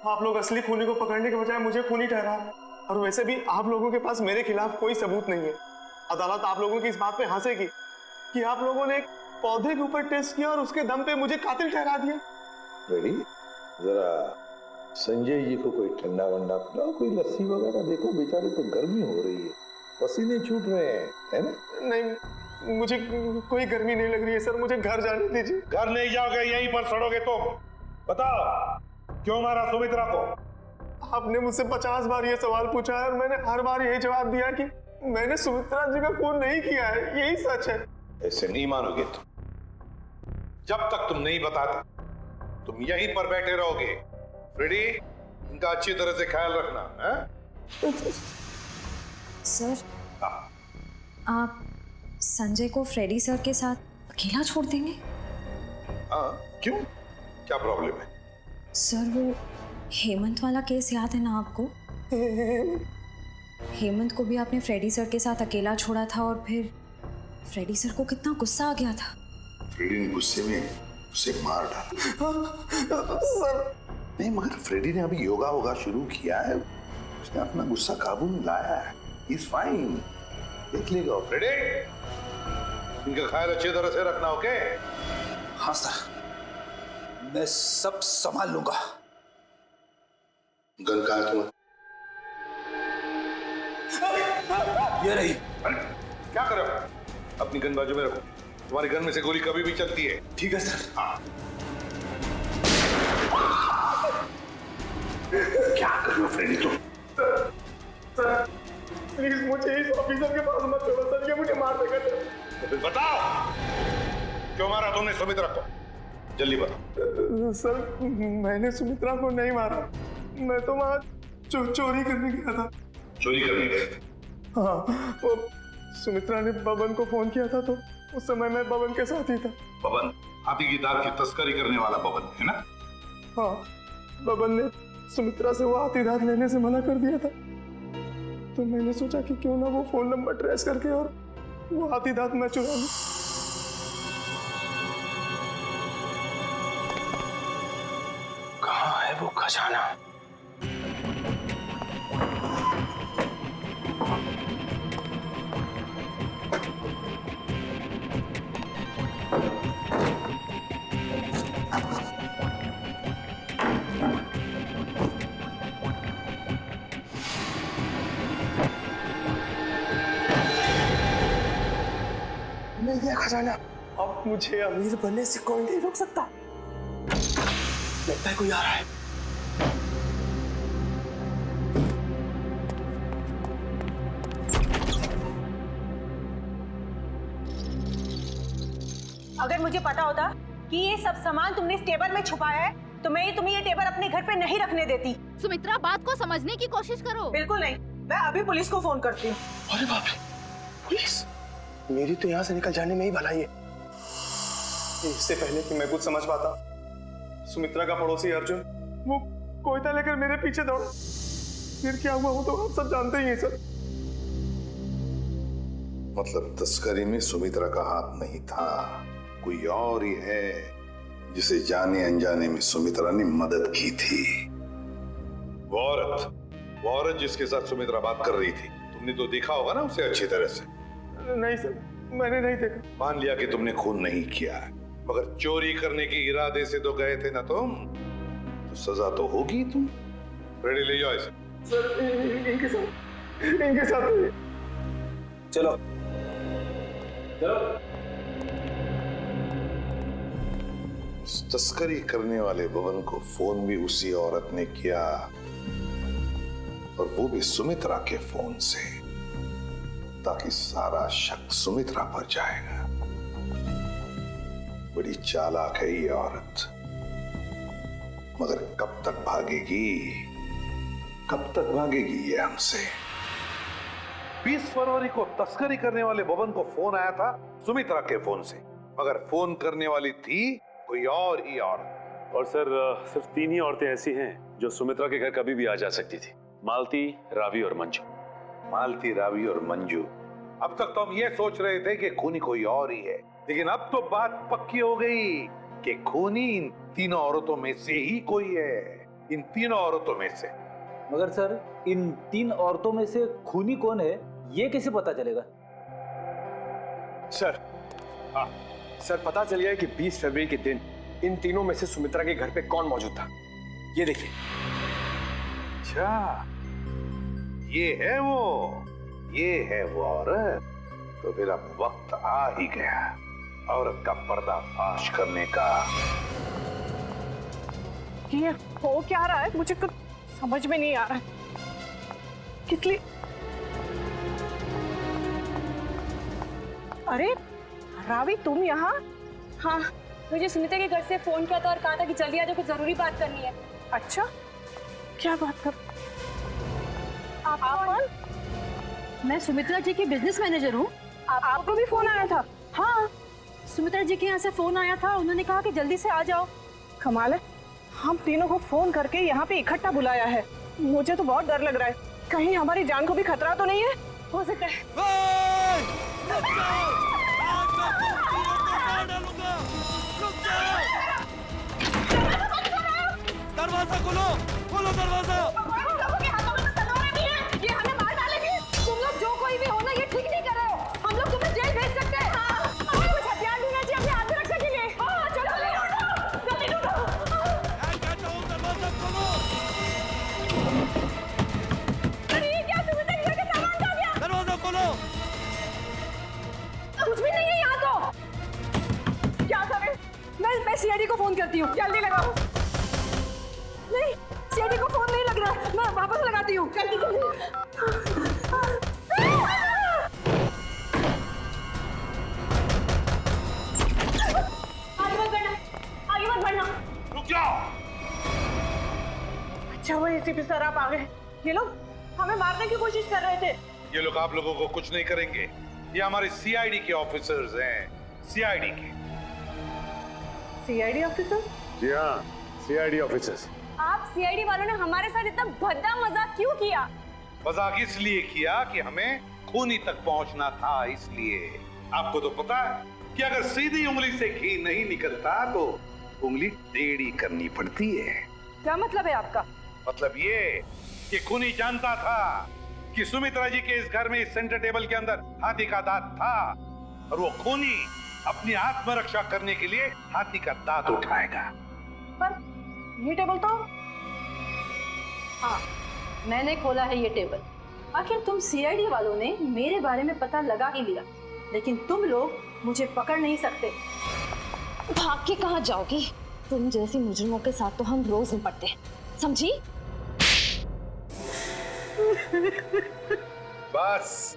आप लोग असली खूनी को पकड़ने के बजाय मुझे खूनी ठहरा रहे हैं। और वैसे भी आप लोगों के पास मेरे खिलाफ कोई सबूत नहीं है। अदालत आप लोगों की इस बात पे हंसेगी कि आप लोगों ने एक पौधे के ऊपर टेस्ट किया और उसके दम पे मुझे कातिल ठहरा दिया। रेडी? जरा संजय जी को कोई ठंडा वंडा पिलाओ, कोई लस्सी वगैरह। देखो बेचारे तो गर्मी हो रही है, पसीने छूट रहे हैं, है ना? नहीं, मुझे कोई गर्मी नहीं लग रही है सर, मुझे घर जाने दीजिए। घर नहीं जाओगे, यहीं पर सड़ोगे तुम। बताओ क्यों मारा सुमित्रा को? आपने मुझसे 50 बार ये सवाल पूछा है और मैंने हर बार यही जवाब दिया कि मैंने सुमित्रा जी का खून नहीं किया है, यही सच है। ऐसे नहीं मानोगे तुम। जब तक तुम नहीं बताते तुम यहीं पर बैठे रहोगे। फ्रेडी, इनका अच्छी तरह से ख्याल रखना है? सर, आप संजय को फ्रेडी सर के साथ अकेला छोड़ देंगे? हाँ, क्यों? क्या प्रॉब्लम है? सर, वो हेमंत वाला केस याद है ना आपको? हेमंत को भी आपने फ्रेडी सर के साथ अकेला छोड़ा था और फिर फ्रेडी सर को कितना गुस्सा आ गया था। फ्रेडी ने गुस्से में उसे मार डाला। सर नहीं, मगर फ्रेडी ने अभी योगा वोगा शुरू किया है, उसने अपना गुस्सा काबू में लाया है। इज फाइन, देख लेगा। फ्रेडी, इनका ख्याल अच्छी तरह से रखना, ओके? हाँ सर, मैं सब संभाल लूंगा। गन कहाँ है तुम्हारा? ये रही। अरे क्या कर रहे हो? अपनी गन बाजू में रखो, तुम्हारी गन में से गोली कभी भी चलती है। ठीक है सर। हाँ। क्या कर रहे हो फ्रेडी तुम? सर प्लीज मुझे इस ऑफिसर के पास मत छोड़ो सर, ये मुझे मार देगा। तो फिर बताओ, क्यों मारा तुमने सुमित्रा को? जल्दी बताओ। सर मैंने सुमित्रा को नहीं मारा, मैं तो वहाँ चोरी करने गया था। चोरी करने गए? हाँ, वो सुमित्रा ने बबन को फोन किया था तो उस समय मैं बबन के साथ ही था। बबन? हाथी की दाल की तस्करी करने वाला बबन है ना? हाँ, बबन ने सुमित्रा से वो हाथी दांत लेने से मना कर दिया था, तो मैंने सोचा कि क्यों ना वो फोन नंबर ट्रेस करके और वो हाथी दांत मैं चुरा लूं। कहाँ है वो खजाना? मिल गया खजाना। अब मुझे अमीर बनने से कोई नहीं रोक सकता। लगता है कोई आ रहा है। अगर मुझे पता होता कि ये सब सामान तुमने इस टेबल में छुपाया है तो मैं तुम्हें ये टेबल अपने घर पे नहीं रखने देती। सुमित्रा, बात को समझने की कोशिश करो। बिल्कुल नहीं, मैं अभी पुलिस को फोन करती हूँ। अरे बाप रे, पुलिस? मेरी तो यहाँ से निकल जाने में ही भलाई है। इससे पहले कि मैं कुछ समझ पाता, सुमित्रा का पड़ोसी अर्जुन वो कोयता लेकर मेरे पीछे दौड़ा। फिर क्या हुआ वो तो आप सब जानते ही हैं सर। मतलब तस्करी में सुमित्रा का हाथ नहीं था, कोई और ही है जिसे जाने अनजाने में सुमित्रा ने मदद की थी। वो औरत जिसके साथ सुमित्रा बात कर रही थी, तुमने तो देखा होगा ना उसे अच्छी तरह से? नहीं सर, मैंने नहीं देखा। मान लिया कि तुमने खून नहीं किया, मगर चोरी करने के इरादे से तो गए थे ना तुम, तो सजा तो होगी तुम। रेडी, ले जाओ इसे। सर इनके साथ चलो चलो। तस्करी करने वाले बबन को फोन भी उसी औरत ने किया, और वो भी सुमित्रा के फोन से, ताकि सारा शक सुमित्रा पर जाएगा। बड़ी चालाक है ये औरत, मगर कब तक भागेगी ये हमसे। 20 फरवरी को तस्करी करने वाले बबन को फोन आया था सुमित्रा के फोन से, मगर फोन करने वाली थी कोई और ही औरत। और सर सिर्फ 3 ही औरतें ऐसी हैं जो सुमित्रा के घर कभी भी आ जा सकती थी, मालती, रावी और मंजू। मालती, रावी और मंजू। अब तक तो हम ये सोच रहे थे कि खूनी कोई और ही है, लेकिन अब तो बात पक्की हो गई कि खूनी इन तीनों औरतों में से ही कोई है, इन तीनों औरतों में से। मगर सर इन 3 औरतों में से खूनी कौन है ये कैसे पता चलेगा? सर, हाँ सर, पता चल गया कि 20 फरवरी के दिन इन तीनों में से सुमित्रा के घर पे कौन मौजूद था। ये देखिए। अच्छा, ये है वो औरत। तो फिर अब वक्त आ ही गया औरत का पर्दाफाश करने का। ये हो क्या रहा है, मुझे कुछ समझ में नहीं आ रहा है। किस लिए? अरे रावी, तुम यहाँ? हाँ, मुझे सुमित्रा के घर से फोन किया था और कहा था कि जल्दी आ जाओ, कुछ जरूरी बात करनी है। अच्छा, क्या बात कर? आप कौन? मैं सुमित्रा जी की बिजनेस मैनेजर हूँ। आपको भी फोन आया था? हाँ, सुमित्रा जी के यहाँ से फोन आया था, उन्होंने कहा कि जल्दी से आ जाओ। कमाल है, हम तीनों को फोन करके यहाँ पे इकट्ठा बुलाया है। मुझे तो बहुत डर लग रहा है, कहीं हमारी जान को भी खतरा तो नहीं है? हो सकता है। दरवाजा खोलो, खोलो दरवाजा। तुम लोगों के हाथों में तो तलवारें भी हैं, ये हमें मार डालेंगे। तुम लोग जो कोई भी हो ना, ये ठीक नहीं कर रहे हो। हम लोग तुम्हें जेल भेज सकते हैं। हमें कुछ हथियार ढूंढना चाहिए अपनी आत्मरक्षा के लिए। हाँ, चलो जल्दी ढूंढो। दरवाजा खोलो। अरे ये क्या सुमित्रा जी का सामान खा गया? दरवाजा खोलो। कुछ भी नहीं है यहाँ तो। क्या करें? मैं सीआईडी को फोन करती हूँ। जल्दी लगाओ। नहीं, सीआईडी को फोन नहीं लग रहा। मैं वापस लगाती हूँ। जल्दी जल्दी। आगे मत बढ़ना, आगे मत बढ़ना। रुक जाओ। अच्छा वो एसीपी सर आप आ गए। ये लोग हमें मारने की कोशिश कर रहे थे। ये लोग आप लोगों को कुछ नहीं करेंगे। ये हमारे सीआईडी के ऑफिसर्स हैं, सीआईडी के। CID officer? जी हाँ, सीआईडी ऑफिसर्स। आप सीआईडी वालों ने हमारे साथ इतना भद्दा मजाक क्यों किया? मजाक इसलिए किया कि हमें खूनी तक पहुंचना था, इसलिए। आपको तो पता है कि अगर सीधी उंगली से घी नहीं निकलता तो उंगली टेढ़ी करनी पड़ती है। क्या मतलब है आपका? मतलब ये कि खूनी जानता था कि सुमित्रा जी के इस घर में, इस सेंटर टेबल के अंदर हाथी का दांत था, और वो खूनी अपनी आत्मरक्षा करने के लिए हाथी का दांत उठाएगा। पर ये टेबल तो... हाँ, मैंने खोला है ये टेबल। आखिर तुम सीआईडी वालों ने मेरे बारे में पता लगा ही लिया, लेकिन तुम लोग मुझे पकड़ नहीं सकते। भाग के कहाँ जाओगी? तुम जैसी मुजरिमों के साथ तो हम रोज निपटते हैं, समझी? बस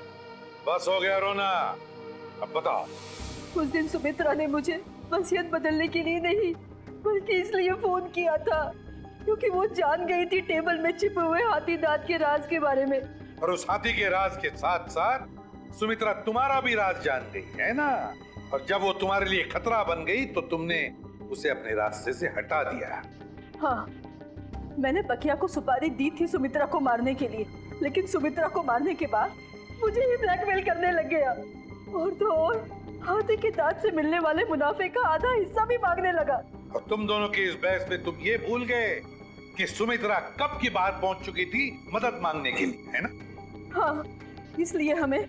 बस हो गया रोना। अब बताओ। उस दिन सुमित्रा ने मुझे वसीयत बदलने के लिए नहीं, बल्कि इसलिए फोन किया था क्योंकि वो जान गई थी टेबल में छिपे हुए हाथी दांत के राज के बारे में। और उस हाथी के राज के साथ साथ सुमित्रा तुम्हारा भी राज जान गई है ना। और जब वो तुम्हारे लिए खतरा बन गई तो तुमने उसे अपने रास्ते से हटा दिया। हाँ, मैंने बकिया को सुपारी दी थी सुमित्रा को मारने के लिए, लेकिन सुमित्रा को मारने के बाद मुझे ही ब्लैकमेल करने लग गया। और तो और हाथी के दांत से मिलने वाले मुनाफे का आधा हिस्सा भी मांगने लगा। और तुम दोनों की इस बहस में तुम ये भूल गए कि सुमित्रा कब की बात पहुंच चुकी थी मदद मांगने के लिए, है ना? हाँ, इसलिए हमें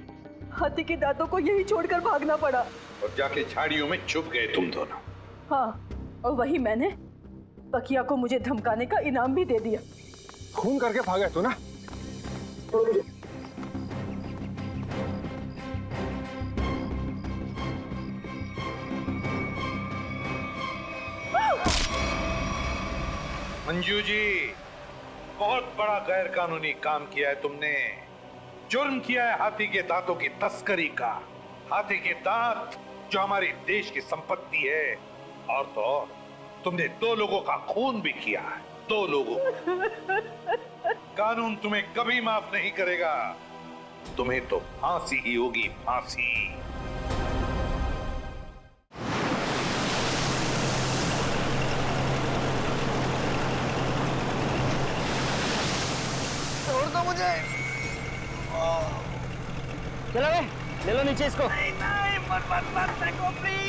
हाथी के दांतों को यही छोड़कर भागना पड़ा। और जाके झाड़ियों में छुप गए तुम दोनों। हाँ, और वही मैंने बकिया को मुझे धमकाने का इनाम भी दे दिया। खून करके भागे तू ना। मंजू जी, बहुत बड़ा गैर कानूनी काम किया है तुमने। जुर्म किया है हाथी के दांतों की तस्करी का। हाथी के दांत जो हमारे देश की संपत्ति है, और तो और तुमने 2 लोगों का खून भी किया है। 2 लोगों। कानून तुम्हें कभी माफ नहीं करेगा। तुम्हें तो फांसी ही होगी, फांसी। छोड़ दो मुझे। चलो ले लो नीचे इसको। नहीं नहीं, मत मत मत फेंको प्लीज।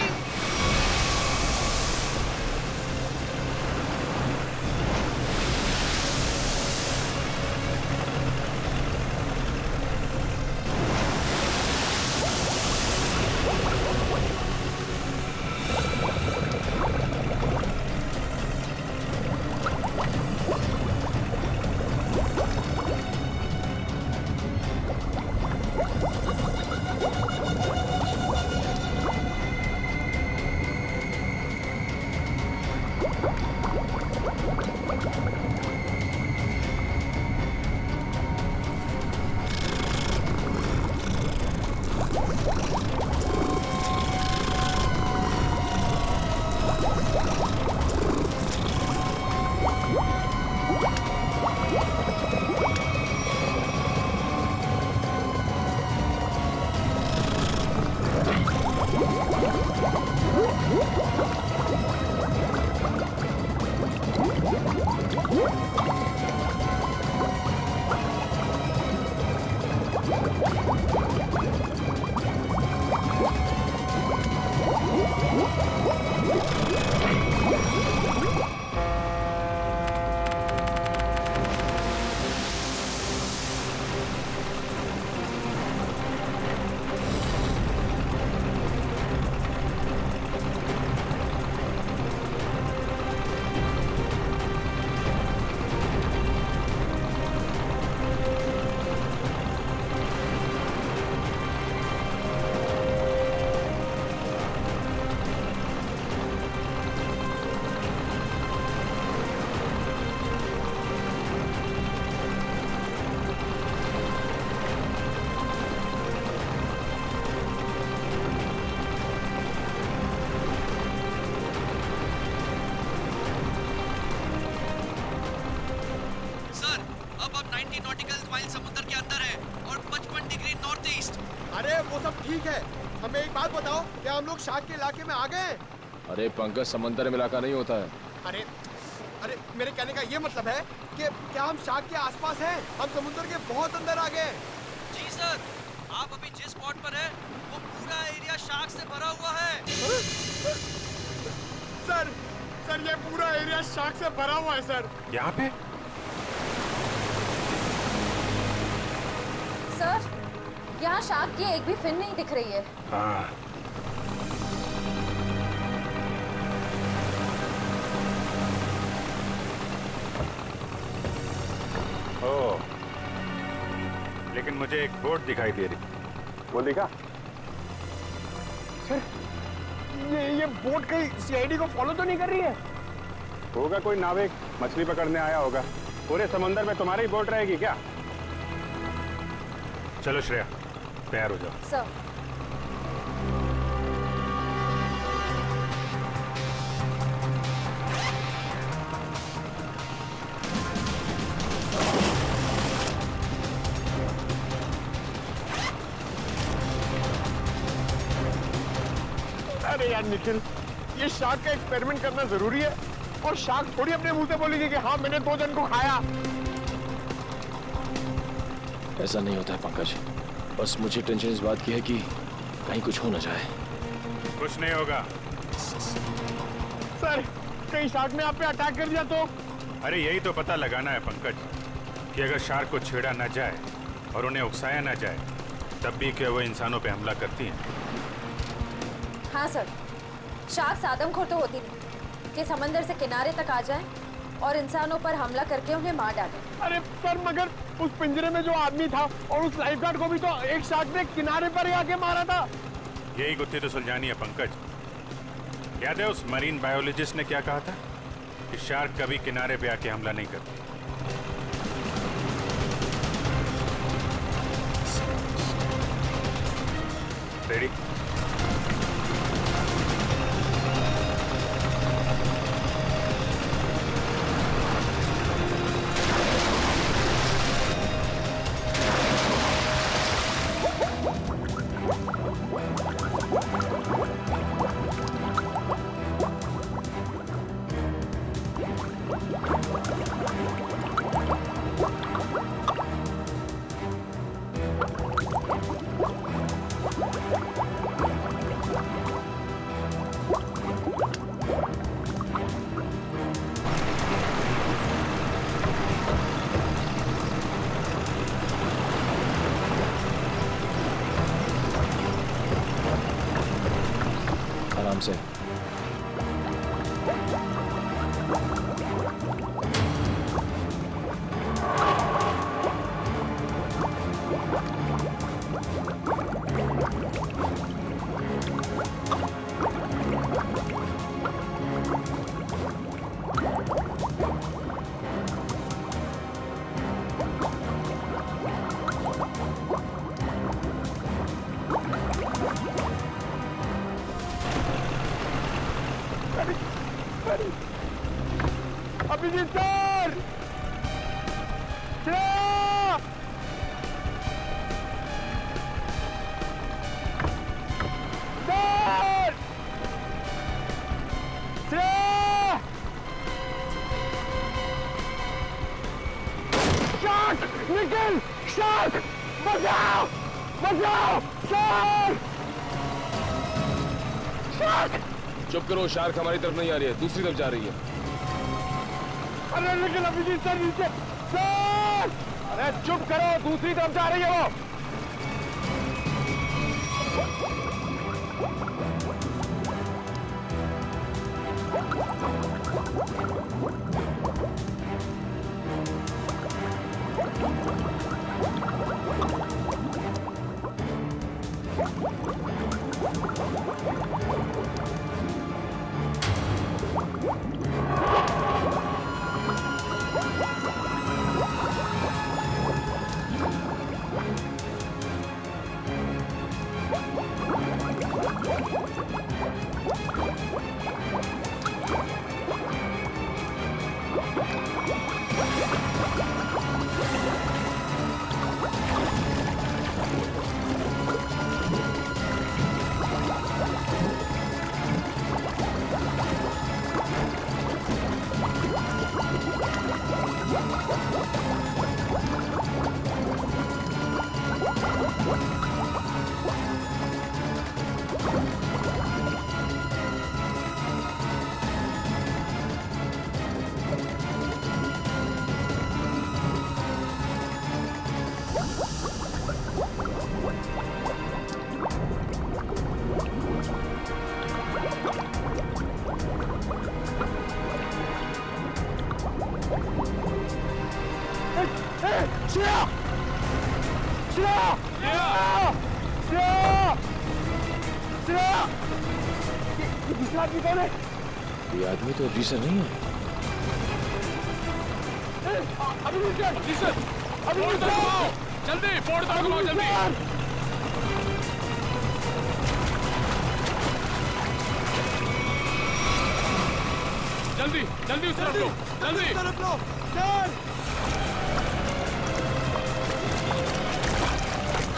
माइल समुद्र के अंदर है और 55 डिग्री नॉर्थ ईस्ट। अरे वो सब ठीक है, हमें एक बात बताओ, क्या हम लोग शार्क के इलाके में आ गए हैं? अरे पंकज, समंदर में इलाका नहीं होता है। अरे अरे मेरे कहने का ये मतलब है कि क्या हम शार्क के आसपास हैं? हम समुद्र के बहुत अंदर आ गए। जी सर, आप अभी जिस स्पॉट पर हैं वो पूरा एरिया शार्क से भरा हुआ है। सर ये पूरा एरिया शार्क से भरा हुआ है सर। यहाँ पे? सर, यहाँ शार्क की एक भी फिन नहीं दिख रही है। हाँ। ओह, लेकिन मुझे एक बोट दिखाई दे रही। वो दिखा? सर ये बोट कहीं सीआईडी को फॉलो तो नहीं कर रही है? होगा कोई नाविक मछली पकड़ने आया होगा। पूरे समंदर में तुम्हारी बोट रहेगी क्या? चलो श्रेया, तैयार हो जाओ। सर, अरे यार निखिल, ये शार्क का एक्सपेरिमेंट करना जरूरी है और शार्क थोड़ी अपने मुंह से बोलेगी कि हाँ मैंने 2 जन को खाया। ऐसा नहीं होता है पंकज, बस मुझे टेंशन इस बात की है कि कहीं कुछ हो ना जाए। कुछ नहीं होगा। सर, कहीं शार्क ने आप पे अटैक कर दिया तो? अरे यही तो पता लगाना है पंकज, कि अगर शार्क को छेड़ा ना जाए और उन्हें उकसाया ना जाए, तब भी क्या वो इंसानों पे हमला करती हैं? हाँ सर, शार्क आदमखोर तो होती नहीं कि समंदर से किनारे तक आ जाएं और इंसानों पर हमला करके उन्हें मार डालें। अरे सर, मगर उस पिंजरे में जो आदमी था और उस लाइफगार्ड को भी तो एक शार्क ने किनारे पर ही आके मारा था। यही गुत्थी तो सुलझानी है पंकज। याद है उस मरीन बायोलॉजिस्ट ने क्या कहा था कि शार्क कभी किनारे पे आके हमला नहीं करती। रेडी? आराम से। Abhijeet sir! Shark! Nikhil! Shark! बचाओ! बचाओ! शार्क! शार्क! चुप करो, शार्क हमारी तरफ नहीं आ रही है, दूसरी तरफ जा रही है। अरे लेकिन अभिजीत सर नीचे! सर! अरे चुप करो, दूसरी तरफ जा रही है वो। दूसरा आदमी कौन है? ये आदमी तो अभी से नहीं है। अभी जल्दी फोड़ घुमाओ जल्दी। जल्दी जल्दी उस तरफ लो, जल्दी तरफ लो sir.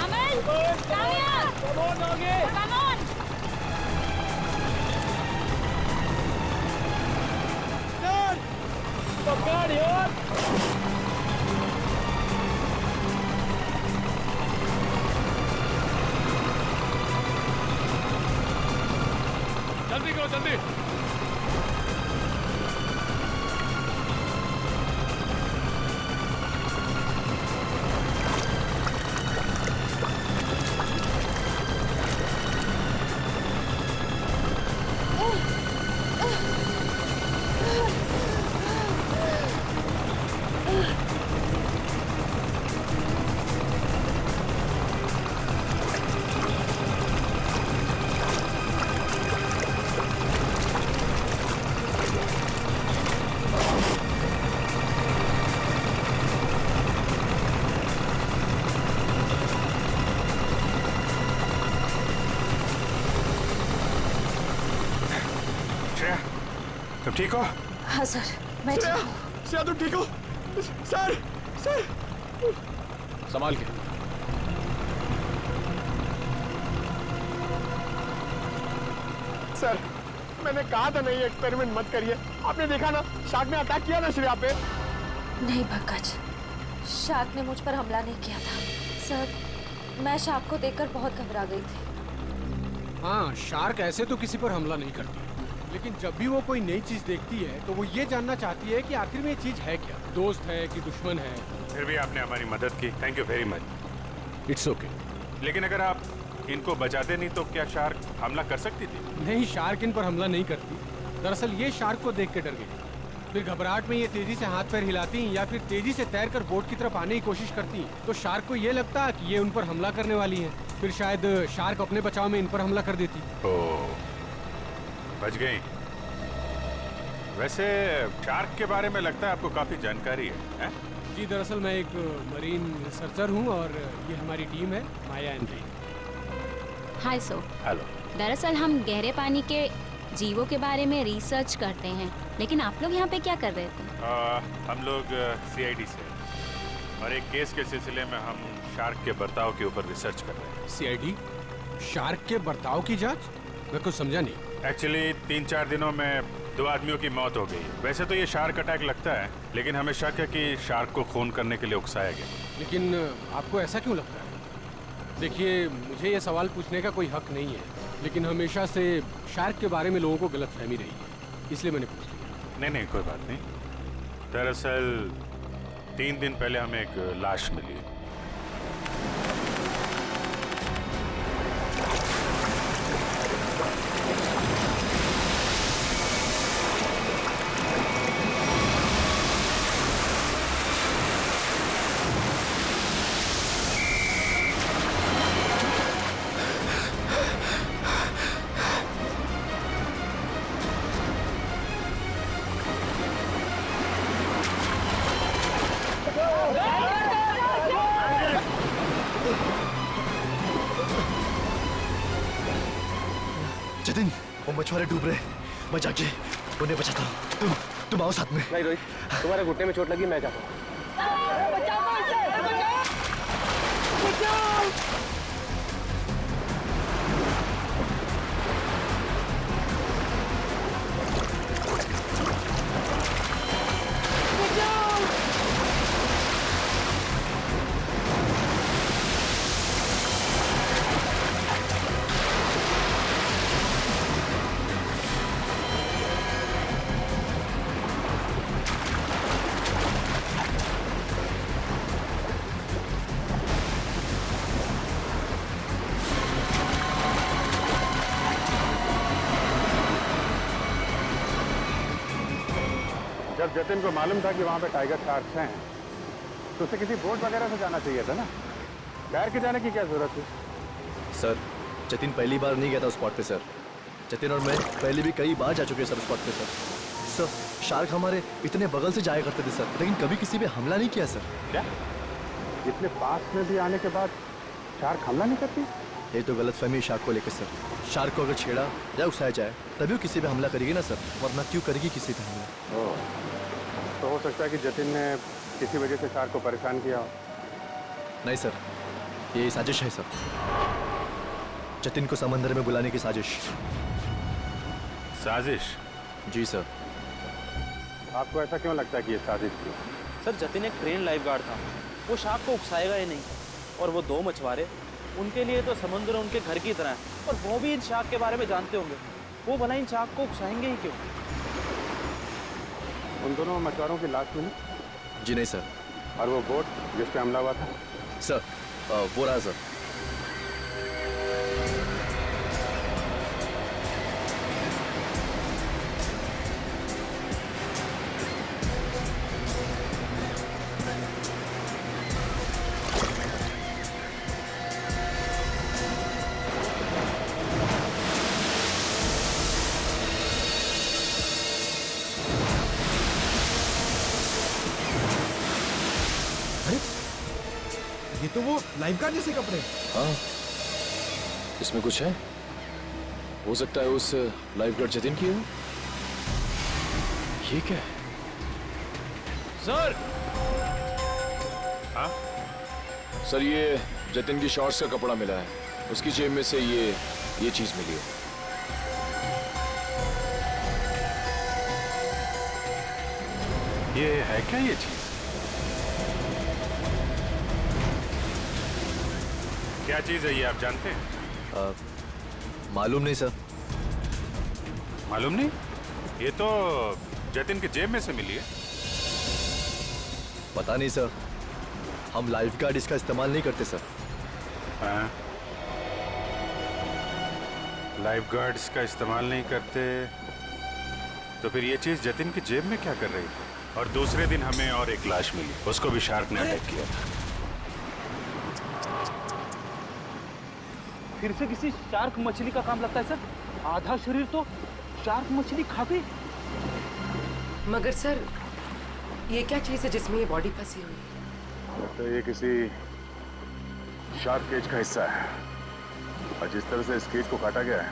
Amal, Kavya, come on आगे, कम ऑन। सर, पकड़ यार। जल्दी करो जल्दी। तुम ठीक हो? हाँ सर, मैं ठीक हूँ। श्रेया तुम ठीक हो? सर सर संभाल के। सर मैंने कहा था नहीं एक्सपेरिमेंट मत करिए। आपने देखा ना शार्क ने अटैक किया ना श्रेया पे। नहीं पंकज, शार्क ने मुझ पर हमला नहीं किया था। सर, मैं शार्क को देखकर बहुत घबरा गई थी। हाँ, शार्क ऐसे तो किसी पर हमला नहीं करती, लेकिन जब भी वो कोई नई चीज देखती है तो वो ये जानना चाहती है कि आखिर में ये चीज है क्या, दोस्त है कि दुश्मन है। फिर भी आपने हमारी मदद की, thank you very much. It's okay. लेकिन अगर आप इनको बचाते नहीं तो क्या शार्क हमला कर सकती थी? नहीं, शार्क इन पर हमला नहीं करती। दरअसल ये शार्क को देख के डर गई, फिर घबराहट में ये तेजी से हाथ पैर हिलाती या फिर तेजी से तैरकर बोट की तरफ आने की कोशिश करती, तो शार्क को ये लगता कि ये उन पर हमला करने वाली है, फिर शायद शार्क अपने बचाव में इन पर हमला कर देती। ओह, बच गई। वैसे शार्क के बारे में लगता है आपको काफी जानकारी है? जी, दरअसल मैं एक मरीन रिसर्चर हूँ और ये हमारी टीम है, माया एंड रे। हाय सो। हेलो। दरअसल हम गहरे पानी के जीवों के बारे में रिसर्च करते हैं, लेकिन आप लोग यहाँ पे क्या कर रहे थे? हम लोग CID से और एक केस के सिलसिले में हम शार्क के बर्ताव के ऊपर रिसर्च कर रहे हैं। CID? शार्क के बर्ताव की जांच? मैं कुछ समझा नहीं। एक्चुअली 3-4 दिनों में 2 आदमियों की मौत हो गई। वैसे तो ये शार्क अटैक लगता है, लेकिन हमें शक है कि शार्क को खून करने के लिए उकसाया गया। लेकिन आपको ऐसा क्यों लगता है? देखिए, मुझे ये सवाल पूछने का कोई हक नहीं है, लेकिन हमेशा से शार्क के बारे में लोगों को गलतफहमी रही है, इसलिए मैंने पूछ लिया। नहीं, कोई बात नहीं। दरअसल 3 दिन पहले हमें एक लाश मिली। जतिन, वो मछुआरे डूब रहे, मैं जाके उन्हें बचाता हूँ। तुम आओ साथ में। नहीं रोहित, तुम्हारे घुटने में चोट लगी, मैं जाता हूँ। जब जतिन को मालूम था कि वहाँ पे टाइगर शार्क्स हैं, तो उसे किसी बोट वगैरह से जाना चाहिए था ना। ठहर के जाने की क्या जरूरत है? सर जतिन पहली बार नहीं गया था उस स्पॉट पे सर। जतिन और मैं पहले भी कई बार जा चुके हैं सर उस स्पॉट पे सर। सर शार्क हमारे इतने बगल से जाया करते थे सर, लेकिन कभी किसी पे हमला नहीं किया सर। क्या? इतने पास में भी आने के बाद शार्क हमला नहीं करती? ये तो गलतफहमी शार्क को लेकर सर। शार्क को अगर छेड़ा या उकसाया जाए तभी वो किसी पे हमला करेगी ना सर, वरना क्यों करेगी किसी पे हमला? तो हो सकता है कि जतिन ने किसी वजह से शार्क को परेशान किया हो। नहीं सर, ये साजिश है सर। जतिन को समंदर में बुलाने की साजिश। साजिश? जी सर। आपको ऐसा क्यों लगता है कि ये साजिश थी? सर जतिन एक ट्रेन लाइफ गार्ड था, वो शार्क को उकसाएगा ही नहीं। और वो दो मछुआरे, उनके लिए तो समुद्र उनके घर की तरह है, और वो भी इन शार्क के बारे में जानते होंगे। वो भला इन शार्क को उकसाएंगे ही क्यों? उन दोनों मछुआरों की लाश मिली? जी नहीं सर। और वो बोट जिस पे हमला हुआ था? सर वो रहा सर। ये तो वो लाइफगार्ड जैसे कपड़े। हाँ, इसमें कुछ है। हो सकता है उस लाइफगार्ड जतिन की हो। ये क्या है? सर। हाँ? सर ये जतिन की शॉर्ट्स का कपड़ा मिला है, उसकी जेब में से ये चीज मिली है। ये है क्या ये चीज? क्या चीज है ये, आप जानते हैं? मालूम नहीं सर। मालूम नहीं? ये तो जतिन के जेब में से मिली है। पता नहीं सर, हम लाइफगार्ड इसका इस्तेमाल नहीं करते सर। हाँ? लाइफगार्ड इसका इस्तेमाल नहीं करते तो फिर ये चीज जतिन की जेब में क्या कर रही थी? और दूसरे दिन हमें और एक लाश मिली, उसको भी शार्क ने अटैक किया था। फिर से किसी शार्क मछली का काम लगता है सर। आधा शरीर तो शार्क मछली खा गई। मगर सर ये क्या चीज है जिसमें ये बॉडी फंसी हुई है? तो ये किसी शार्क केज का हिस्सा है, और जिस तरह से इस केज को काटा गया है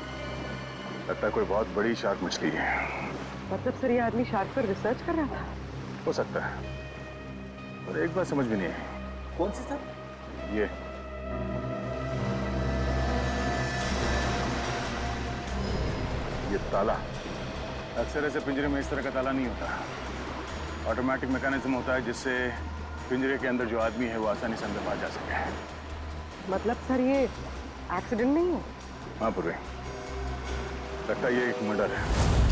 लगता है कोई बहुत बड़ी शार्क मछली है। मतलब सर ये आदमी शार्क पर रिसर्च कर रहा था? हो सकता है, और एक बात समझ में नहीं आई। कौन सी सर? ये ताला अक्सर ऐसे पिंजरे में इस तरह का ताला नहीं होता। ऑटोमेटिक मैकेनिज्म होता है जिससे पिंजरे के अंदर जो आदमी है वो आसानी से अंदर आ जा सके। मतलब सर ये एक्सीडेंट नहीं है? हाँ पूर्वी, लगता है ये एक मर्डर है।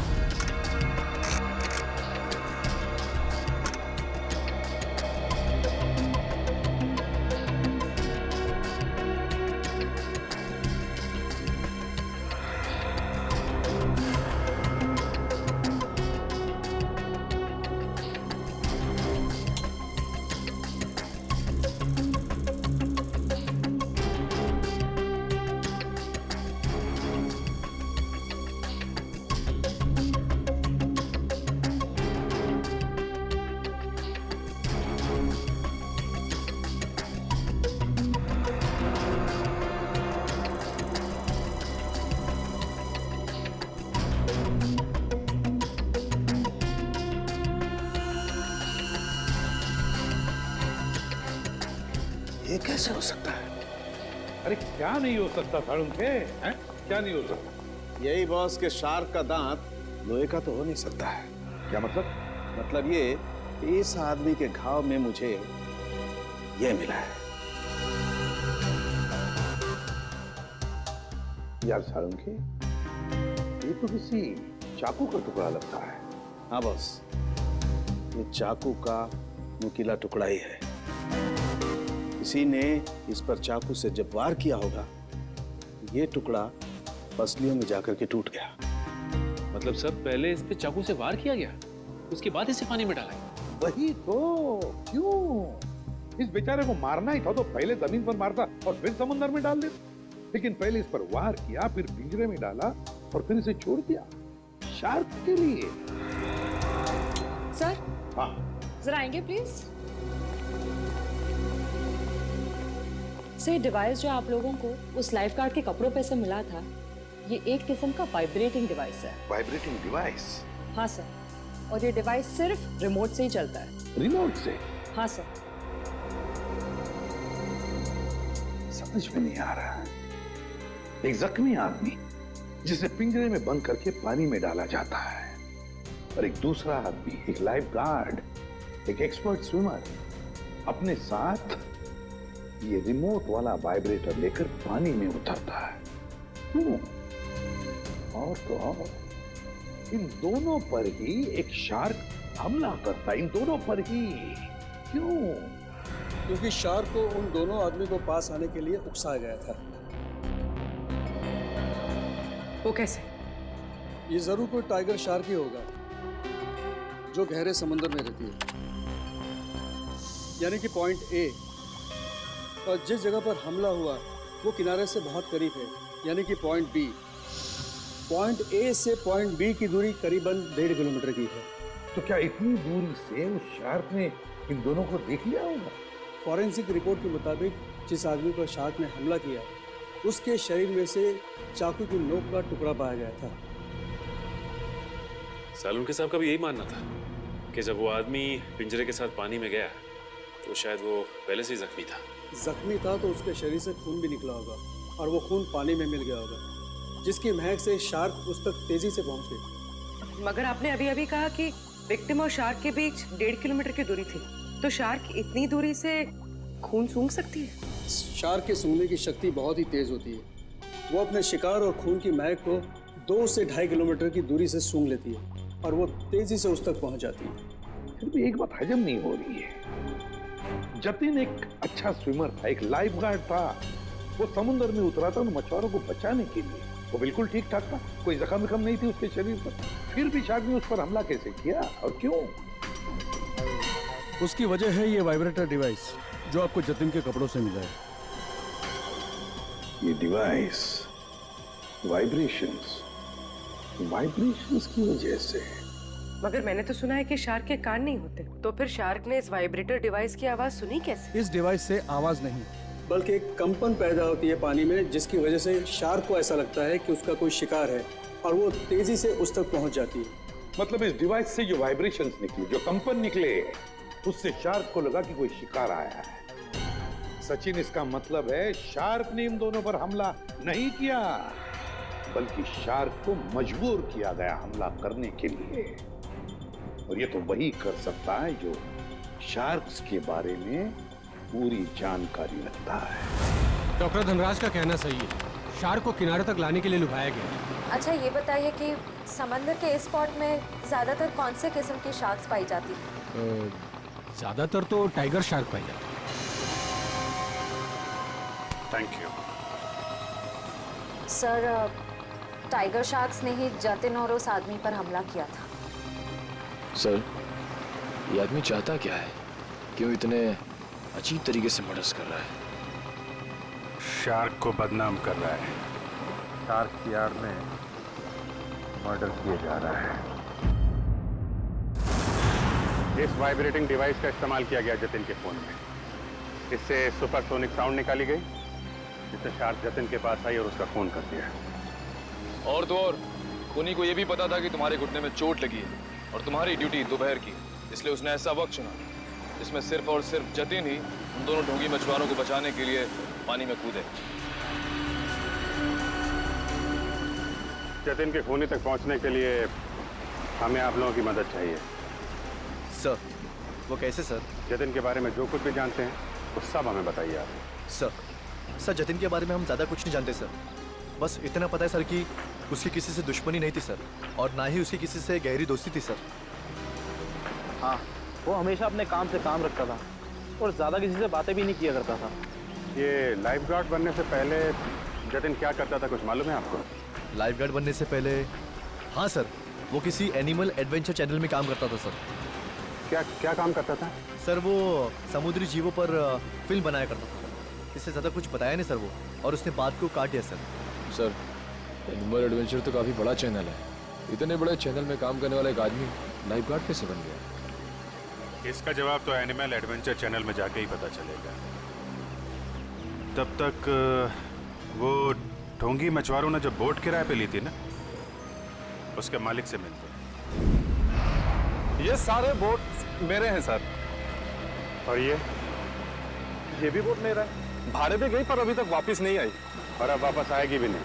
ये कैसे हो सकता है? अरे क्या नहीं हो सकता साळुंखे, हैं? क्या नहीं हो सकता? यही बॉस के शार्क का दांत लोहे का तो हो नहीं सकता है। क्या मतलब? मतलब ये इस आदमी के घाव में मुझे ये मिला है। यार साळुंखे, ये तो किसी चाकू का टुकड़ा लगता है। हाँ बॉस, ये चाकू का नुकीला टुकड़ा ही है। किसी ने इस पर चाकू से जब वार किया होगा, ये टुकड़ा पसलियों में जाकर के टूट गया। मतलब सर पहले इस पे चाकू से वार किया गया, उसके बाद इसे पानी में डाला गया। वही तो, क्यों? इस बेचारे को मारना ही था तो पहले जमीन पर मारता और फिर समुद्र में डाल देता। लेकिन पहले इस पर वार किया, फिर पिंजरे में डाला और फिर इसे छोड़ दिया शार्क के लिए। सर हाँ जरा आएंगे प्लीज। सर डिवाइस जो आप लोगों को उस लाइफ गार्ड के कपड़ों पे से मिला था, ये एक किस्म का वाइब्रेटिंग डिवाइस है। Vibrating device? हाँ सर, और ये डिवाइस सिर्फ रिमोट से ही चलता है। रिमोट से? हाँ सर। समझ में नहीं आ रहा। एक जख्मी आदमी जिसे पिंजरे में बंद करके पानी में डाला जाता है, और एक दूसरा आदमी, एक लाइफ गार्ड, एक एक्सपर्ट स्विमर, अपने साथ ये रिमोट वाला वाइब्रेटर लेकर पानी में उतरता है। क्यों? और तो और, इन दोनों पर ही एक शार्क हमला करता है, इन दोनों पर ही। क्यों? क्योंकि शार्क को उन दोनों आदमी को पास आने के लिए उकसाया गया था। वो कैसे? ये जरूर कोई टाइगर शार्क ही होगा जो गहरे समुद्र में रहती है, यानी कि पॉइंट ए, और जिस जगह पर हमला हुआ वो किनारे से बहुत करीब है, यानी कि पॉइंट बी। पॉइंट ए से पॉइंट बी की दूरी करीबन 1.5 किलोमीटर की है। तो क्या इतनी दूरी से उस शार्क ने इन दोनों को देख लिया होगा? फॉरेंसिक रिपोर्ट के मुताबिक जिस आदमी पर शार्क ने हमला किया, उसके शरीर में से चाकू की नोक का टुकड़ा पाया गया था। सालुंके साहब का भी यही मानना था कि जब वो आदमी पिंजरे के साथ पानी में गया तो शायद वो पहले से ही जख्मी था। जख्मी था तो उसके शरीर से खून भी निकला होगा, और वो खून पानी में मिल गया होगा, जिसकी महक से शार्क उस तक तेजी से पहुंच गई। मगर आपने अभी अभी कहा कि विक्टिम और शार्क के बीच 1.5 किलोमीटर की दूरी थी, तो शार्क इतनी दूरी से खून सूंघ सकती है? शार्क के सूंघने की शक्ति बहुत ही तेज होती है। वो अपने शिकार और खून की महक को 2 से 2.5 किलोमीटर की दूरी से सूंघ लेती है, और वो तेजी से उस तक पहुंच जाती है। फिर भी एक बात हजम नहीं हो रही है। जतिन एक अच्छा स्विमर था, एक लाइफ गार्ड था। वो समुद्र में उतरा था उन मछुआरों को बचाने के लिए। वो बिल्कुल ठीक ठाक था, कोई जख्म नहीं थी उसके शरीर पर। फिर भी शार्क ने उस पर हमला कैसे किया और क्यों? उसकी वजह है ये वाइब्रेटर डिवाइस जो आपको जतिन के कपड़ों से मिला है। ये डिवाइस वाइब्रेशंस की वजह से। मगर मैंने तो सुना है कि शार्क के कान नहीं होते, तो फिर शार्क ने इस वाइब्रेटर डिवाइस की आवाज सुनी कैसे? इस डिवाइस से आवाज नहीं, बल्कि एक कंपन पैदा होती है पानी में, जिसकी वजह से शार्क को ऐसा लगता है कि उसका कोई शिकार है, और वो तेजी से उस तक पहुंच जाती है। मतलब इस डिवाइस से जो वाइब्रेशंस निकले, जो कंपन निकले, उससे शार्क को लगा कि कोई शिकार आया है। सचिन, इसका मतलब है शार्क ने इन दोनों पर हमला नहीं किया, बल्कि शार्क को मजबूर किया गया हमला करने के लिए। और ये तो वही कर सकता है जो शार्क्स के बारे में पूरी जानकारी रखता है। डॉक्टर धनराज का कहना सही है, शार्क को किनारे तक लाने के लिए लुभाया गया। अच्छा ये बताइए कि समंदर के इस स्पॉट में ज्यादातर कौन से किस्म की शार्क्स पाई जाती है? ज्यादातर तो टाइगर शार्क पाई जाती है। Thank you sir, tiger sharks ने ही जतिन और उस आदमी पर हमला किया था। सर, ये आदमी चाहता क्या है? क्यों इतने अजीब तरीके से मर्डर कर रहा है? शार्क को बदनाम कर रहा है। शार्क की आड़ में मर्डर किया जा रहा है। इस वाइब्रेटिंग डिवाइस का इस्तेमाल किया गया जतिन के फोन में। इससे सुपरसोनिक साउंड निकाली गई, जिससे शार्क जतिन के पास आई और उसका खून कर दिया। और तो और खूनी को यह भी पता था कि तुम्हारे घुटने में चोट लगी है और तुम्हारी ड्यूटी दोपहर की, इसलिए उसने ऐसा वक्त चुना जिसमें सिर्फ और सिर्फ जतिन ही उन दोनों ढोंगी मछुआरों को बचाने के लिए पानी में कूदे। जतिन के खूनी तक पहुंचने के लिए हमें आप लोगों की मदद चाहिए। सर, वो कैसे सर? जतिन के बारे में जो कुछ भी जानते हैं वो सब हमें बताइए आप। सर जतिन के बारे में हम ज़्यादा कुछ नहीं जानते सर। बस इतना पता है सर कि उसकी किसी से दुश्मनी नहीं थी सर, और ना ही उसकी किसी से गहरी दोस्ती थी सर। हाँ, वो हमेशा अपने काम से काम रखता था और ज़्यादा किसी से बातें भी नहीं किया करता था। ये लाइफ गार्ड बनने से पहले जतिन क्या करता था, कुछ मालूम है आपको? लाइफ गार्ड बनने से पहले, हाँ सर, वो किसी एनिमल एडवेंचर चैनल में काम करता था सर। क्या काम करता था? सर वो समुद्री जीवों पर फिल्म बनाया करता था, इससे ज़्यादा कुछ बताया नहीं सर वो, और उसने बात को काट दिया सर एनिमल एडवेंचर तो काफ़ी बड़ा चैनल है, इतने बड़े चैनल में काम करने वाला एक आदमी लाइफ गार्ड कैसे बन गया? इसका जवाब तो एनिमल एडवेंचर चैनल में जाके ही पता चलेगा। तब तक वो ढोंगी मछुआरों ने जो बोट किराए पे ली थी ना, उसके मालिक से मिलते। ये सारे बोट मेरे हैं सर। और ये भी बोट मेरा है। भाड़े पे गई पर अभी तक वापस नहीं आई, और अब वापस आएगी भी नहीं।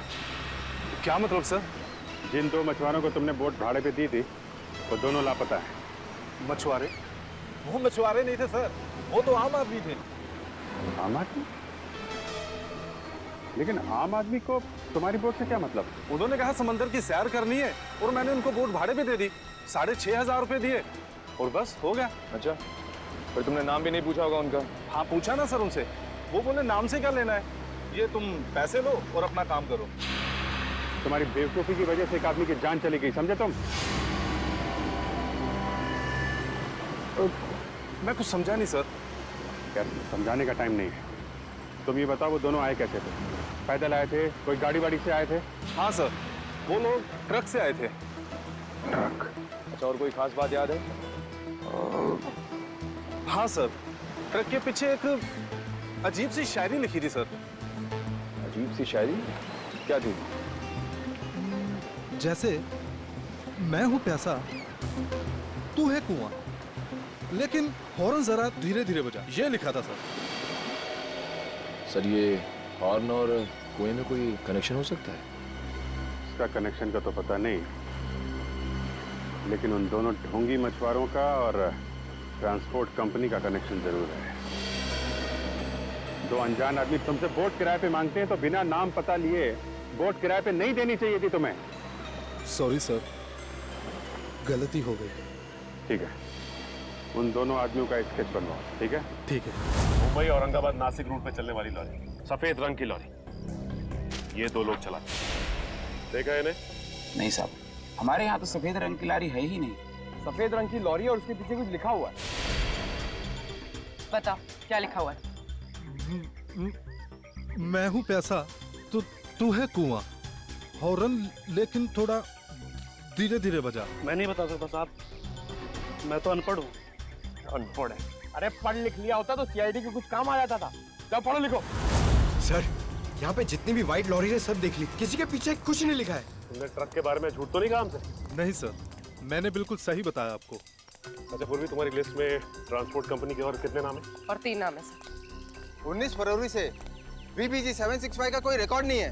क्या मतलब सर? जिन 2 मछुआरों को तुमने बोट भाड़े पे दी थी वो दोनों लापता है। मछुआरे? वो मछुआरे नहीं थे सर, वो तो आम आदमी थे। आम आदमी? लेकिन आम आदमी को तुम्हारी बोट से क्या मतलब? उन्होंने कहा समंदर की सैर करनी है और मैंने उनको बोट भाड़े पे दे दी, 6,500 रुपए दिए और बस हो गया। अच्छा, पर तुमने नाम भी नहीं पूछा होगा उनका? हाँ पूछा ना सर उनसे, वो बोले नाम से क्या लेना है, ये तुम पैसे लो और अपना काम करो। तुम्हारी बेवकूफी की वजह से एक आदमी की जान चली गई, समझे तुम? मैं कुछ समझा नहीं सर। यार समझाने का टाइम नहीं है। तुम ये बताओ वो दोनों आए कैसे थे? पैदल आए थे, कोई गाड़ी वाड़ी से आए थे? हाँ सर, वो लोग ट्रक से आए थे। ट्रक? अच्छा, और कोई खास बात याद है? हाँ सर, ट्रक के पीछे एक अजीब सी शायरी लिखी थी सर। अजीब सी शायरी? क्या थी? जैसे मैं हूँ प्यासा, तू है कुआं, लेकिन हॉर्न जरा धीरे धीरे बजा, ये लिखा था सर। सर ये हॉर्न और कुएं में कोई कनेक्शन हो सकता है? इसका कनेक्शन का तो पता नहीं, लेकिन उन दोनों ढोंगी मछुआरों का और ट्रांसपोर्ट कंपनी का कनेक्शन जरूर है। 2 अनजान आदमी तुमसे बोट किराए पे मांगते हैं तो बिना नाम पता लिए बोट किराए पे नहीं देनी चाहिए थी तुम्हें। सॉरी सर, गलती हो गई। ठीक है, उन दोनों आदमियों का स्केच बनवाओ। ठीक है? ठीक है। मुंबई औरंगाबाद नासिक रूट पे चलने वाली लॉरी, सफेद रंग की लॉरी, ये 2 लोग चलाते। देखा है इन्हें? नहीं साहब, हमारे यहाँ तो सफेद रंग की लॉरी है ही नहीं। सफेद रंग की लॉरी और उसके पीछे कुछ लिखा हुआ है। बता क्या लिखा हुआ है? मैं हूँ प्यासा, तो तू है कुआं, हॉर्न लेकिन थोड़ा धीरे धीरे बजा। मैं नहीं बता सकता साहब, मैं तो अनपढ़ हूँ। अनपढ़ है? अरे पढ़ लिख लिया होता तो सीआईडी के कुछ काम आ जाता था। जब पढ़ो लिखो। सर यहाँ पे जितनी भी व्हाइट लॉरी है सब देख ली, किसी के पीछे कुछ नहीं लिखा है। तुमने ट्रक के बारे में झूठ तो नहीं कहा हमसे? नहीं सर, मैंने बिल्कुल सही बताया आपको। अच्छा पूर्वी, तुम्हारी लिस्ट में ट्रांसपोर्ट कंपनी के और कितने नाम है? और 3 नाम है सर। 19 फरवरी से BBG 765 का कोई रिकॉर्ड नहीं है।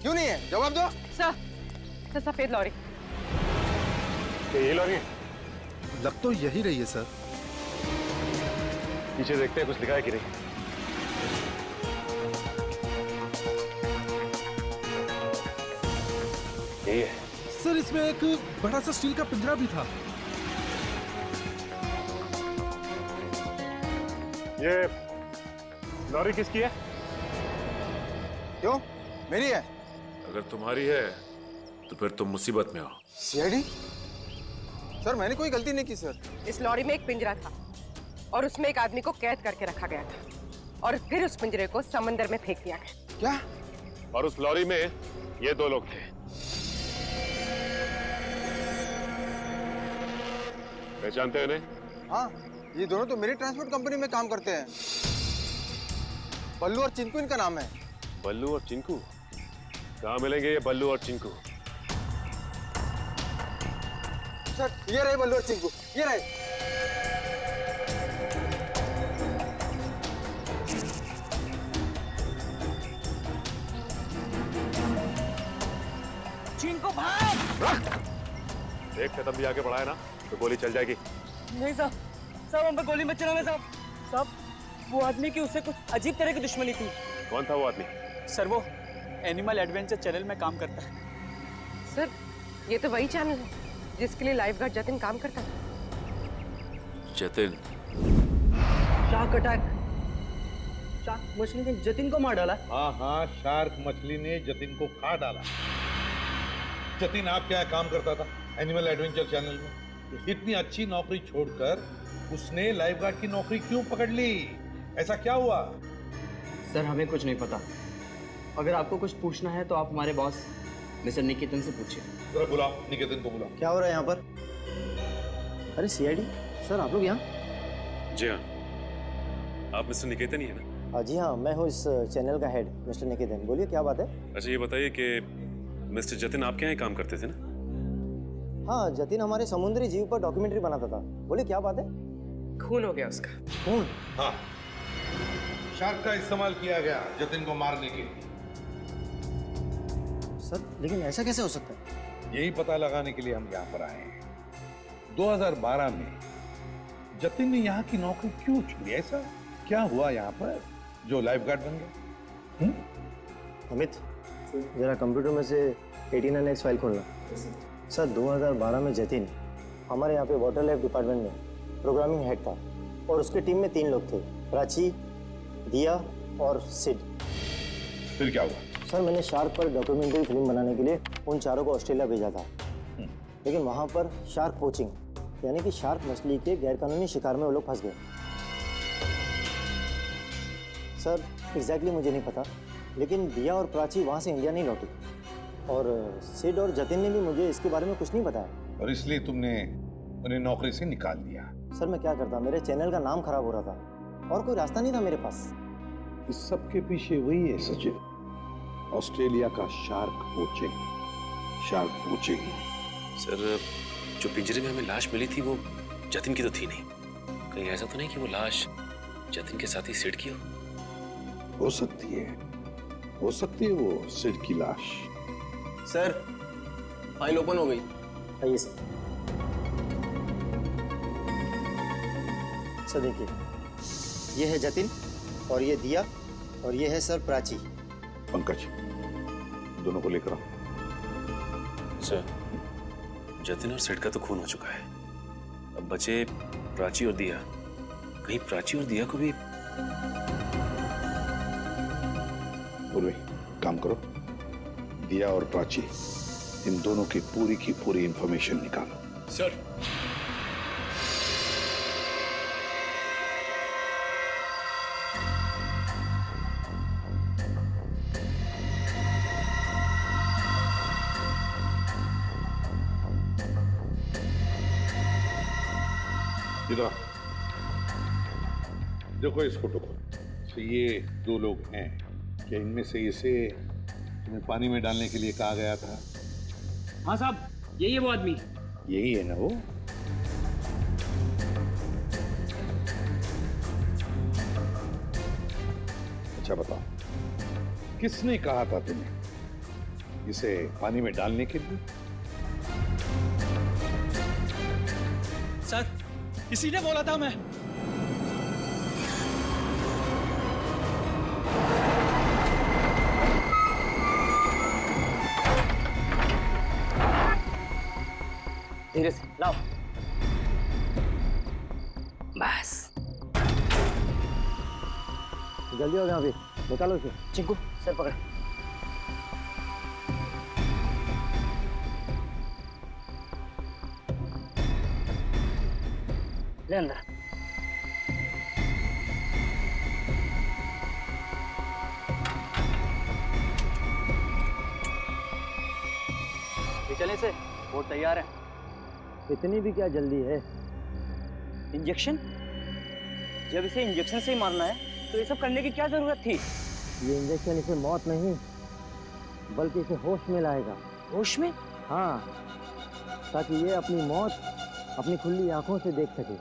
क्यों नहीं है? जवाब दो सर। सफेद लॉरी। ये लॉरी है? लग तो यही रही है सर। पीछे देखते हैं कुछ लिखा है कि नहीं। यही है सर, इसमें एक बड़ा सा स्टील का पिंजरा भी था। ये लॉरी किसकी है? क्यों? मेरी है। अगर तुम्हारी है तो फिर तुम मुसीबत में हो। सीआईडी? सर मैंने कोई गलती नहीं की सर। इस लॉरी में एक पिंजरा था और उसमें एक आदमी को कैद करके रखा गया था और फिर उस पिंजरे को समंदर में फेंक दिया गया। क्या? और उस लॉरी में ये 2 लोग थे। पहचानते हो इन्हें? हाँ, ये दोनों तो मेरी ट्रांसपोर्ट कंपनी में काम करते हैं। बल्लू और चिंकू इनका नाम है। बल्लू और चिंकू? कहाँ मिलेंगे ये बल्लू और चिंकू? सर ये रहे बल्लू और चिंकू, ये रहे। चिंकू भाग! एक कदम भी आगे बढ़ाया ना तो गोली चल जाएगी। नहीं साहब, साहब हम पे गोली मत चलाना साहब। साहब वो आदमी की उससे कुछ अजीब तरह की दुश्मनी थी। कौन था वो आदमी? सर वो एनिमल एडवेंचर चैनल में काम करता है। सर ये तो वही चैनल है जिसके लिए लाइफ गार्ड जतिन काम करता है। जतिन? Shark attack. शार्क मछली ने जतिन को मार डाला। हाँ हाँ, शार्क मछली ने जतिन को खा डाला। जतिन आपके यहाँ काम करता था एनिमल एडवेंचर चैनल में। इतनी अच्छी नौकरी छोड़कर उसने लाइफगार्ड की नौकरी क्यों पकड़ ली? ऐसा क्या हुआ? सर हमें कुछ नहीं पता। अगर आपको कुछ पूछना है तो आप हमारे बॉस मिस्टर निकेतन से पूछिए। जरा बुलाओ, निकेतन को बुलाओ। क्या हो रहा है यहाँ पर? अरे सीआईडी सर, आप लोग यहाँ? जी हाँ, आप मिस्टर निकेतन ही है ना? जी हाँ, मैं हूँ इस चैनल का हेड मिस्टर निकेतन। बोलिए क्या बात है? अच्छा ये बताइए कि मिस्टर जतिन आपके यहाँ ही काम करते थे ना? हाँ, जतिन हमारे समुद्री जीव पर डॉक्यूमेंट्री बनाता था। बोलिए क्या बात है? खून हो गया उसका। खून? हाँ, शार्क का इस्तेमाल किया गया जतिन को मारने के लिए। सर लेकिन ऐसा कैसे हो सकता है? यही पता लगाने के लिए हम यहाँ पर आए हैं। 2012 में जतिन ने यहाँ की नौकरी क्यों छोड़ी? ऐसा क्या हुआ यहाँ पर जो लाइफगार्ड बन गया? अमित, जरा कंप्यूटर में से 89X फाइल खोलना। सर 2012 में जतिन हमारे यहाँ पे वाटर लाइफ डिपार्टमेंट में प्रोग्रामिंग हेड था और उसके टीम में 3 लोग थे, प्राची, दिया और सिड। फिर क्या हुआ? सर मैंने शार्क पर डॉक्यूमेंट्री फिल्म बनाने के लिए उन चारों को ऑस्ट्रेलिया भेजा था, लेकिन वहाँ पर शार्क पोचिंग यानी कि शार्क मछली के गैरकानूनी शिकार में वो लोग फंस गए। सर एग्जैक्टली मुझे नहीं पता, लेकिन दिया और प्राची वहाँ से इंडिया नहीं लौटी और सिड और जतिन ने भी मुझे इसके बारे में कुछ नहीं बताया। और इसलिए तुमने उन्हें नौकरी से निकाल दिया? सर मैं क्या करता, मेरे चैनल का नाम खराब हो रहा था और कोई रास्ता नहीं था मेरे पास। इस सब के पीछे वही है सचिन, ऑस्ट्रेलिया का शार्क पोचिंग। सर जो पिंजरे में हमें लाश मिली थी वो जतिन की तो थी नहीं। कहीं ऐसा तो नहीं कि वो लाश जतिन के साथ ही सिड की हो सकती है वो सिड की लाश। सर फाइल ओपन हो गई। आइए सर। सर देखिए, ये है जतिन और ये दिया और ये है सर प्राची। पंकज दोनों को लेकर आओ। सर जतिन और सिड का तो खून हो चुका है, अब बचे प्राची और दिया। कहीं प्राची और दिया को भी बोलो, काम करो, दिया और प्राची इन दोनों की पूरी इंफॉर्मेशन निकालो। सर इधर देखो इस फोटो को। तो ये 2 लोग हैं, क्या इनमें से इसे तुम्हें पानी में डालने के लिए कहा गया था? हाँ साहब, यही है वो आदमी। यही है ना वो? अच्छा बताओ, किसने कहा था तुम्हें इसे पानी में डालने के लिए? सर इसी ने बोला था। मैं धीरे से लाओ। बस जल्दी हो गया, अभी निकालो इसे। चिंकू सर पकड़। ले अंदर। चले से वो तैयार है। इतनी भी क्या जल्दी है? इंजेक्शन? जब इसे इंजेक्शन से ही मारना है तो ये सब करने की क्या जरूरत थी? ये इंजेक्शन इसे मौत नहीं बल्कि इसे होश में लाएगा। होश में? हाँ, ताकि ये अपनी मौत अपनी खुली आंखों से देख सके।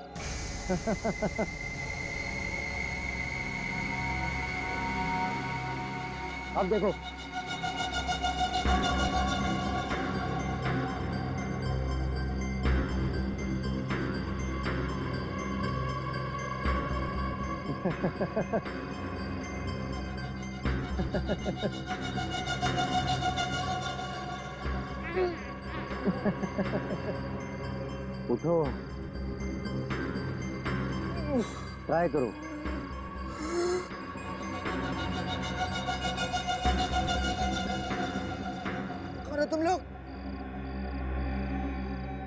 अब देखो। उठो, ट्राई करो। कौन हो तुम लोग?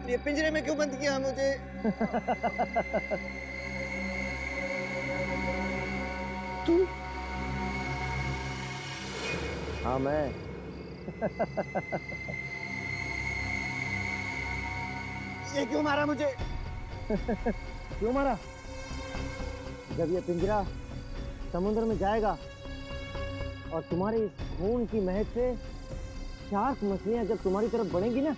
ये पिंजरे में क्यों बंद किया मुझे? तू? हाँ मैं। ये क्यों मारा मुझे? क्यों मारा? जब ये पिंजरा समुद्र में जाएगा और तुम्हारी इस खून की महक से शार्क मछलियां जब तुम्हारी तरफ बढ़ेंगी ना,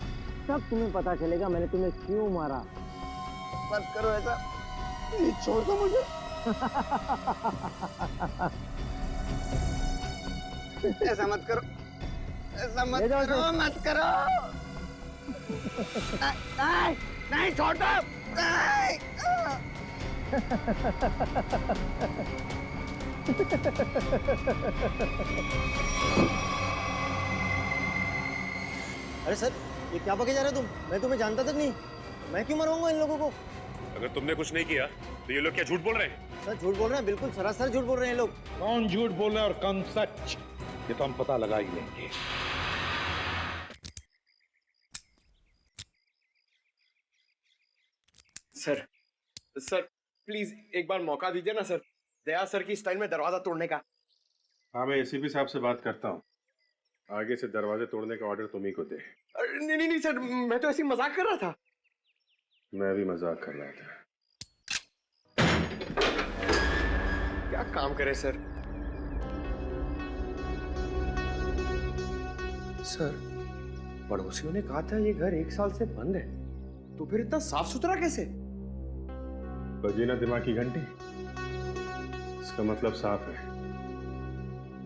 तब तुम्हें पता चलेगा मैंने तुम्हें क्यों मारा। मत करो ऐसा, प्लीज छोड़ दो मुझे। ऐसा मत करो, ऐसा मत करो, मत करो। नहीं, नहीं छोड़ दो। नहीं। अरे सर, ये क्या बके जा रहे हो तुम? मैं तुम्हें जानता तक नहीं। मैं क्यों मरवाऊंगा इन लोगों को? अगर तुमने कुछ नहीं किया तो ये लोग क्या झूठ बोल रहे हैं? सर झूठ बोल रहे हैं, बिल्कुल सरासर झूठ बोल रहे हैं लोग। कौन झूठ बोल रहा है और कौन सच, ये तो हम पता लगा ही लेंगे। सर, सर प्लीज एक बार मौका दीजिए ना सर, दया सर की स्टाइल में दरवाजा तोड़ने का। हाँ, मैं एसीपी साहब से बात करता हूँ। आगे से दरवाजे तोड़ने का ऑर्डर तुम्ही को दे। नहीं नहीं नहीं सर, मैं तो ऐसे ही मजाक कर रहा था। मैं भी मजाक कर रहा था। क्या काम करे सर? सर, पड़ोसियों ने कहा था ये घर 1 साल से बंद है, तो फिर इतना साफ सुथरा कैसे? बजी ना दिमाग की घंटी। इसका मतलब साफ है,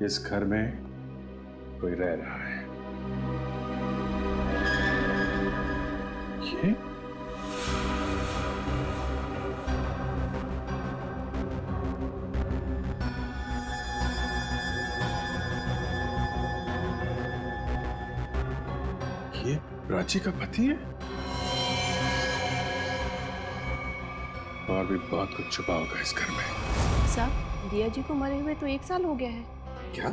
इस घर में कोई रह रहा है। ये प्राची का पति है? और भी बहुत कुछ छुपा होगा इस घर में। साहब, दिया जी को मरे हुए तो 1 साल हो गया है। क्या?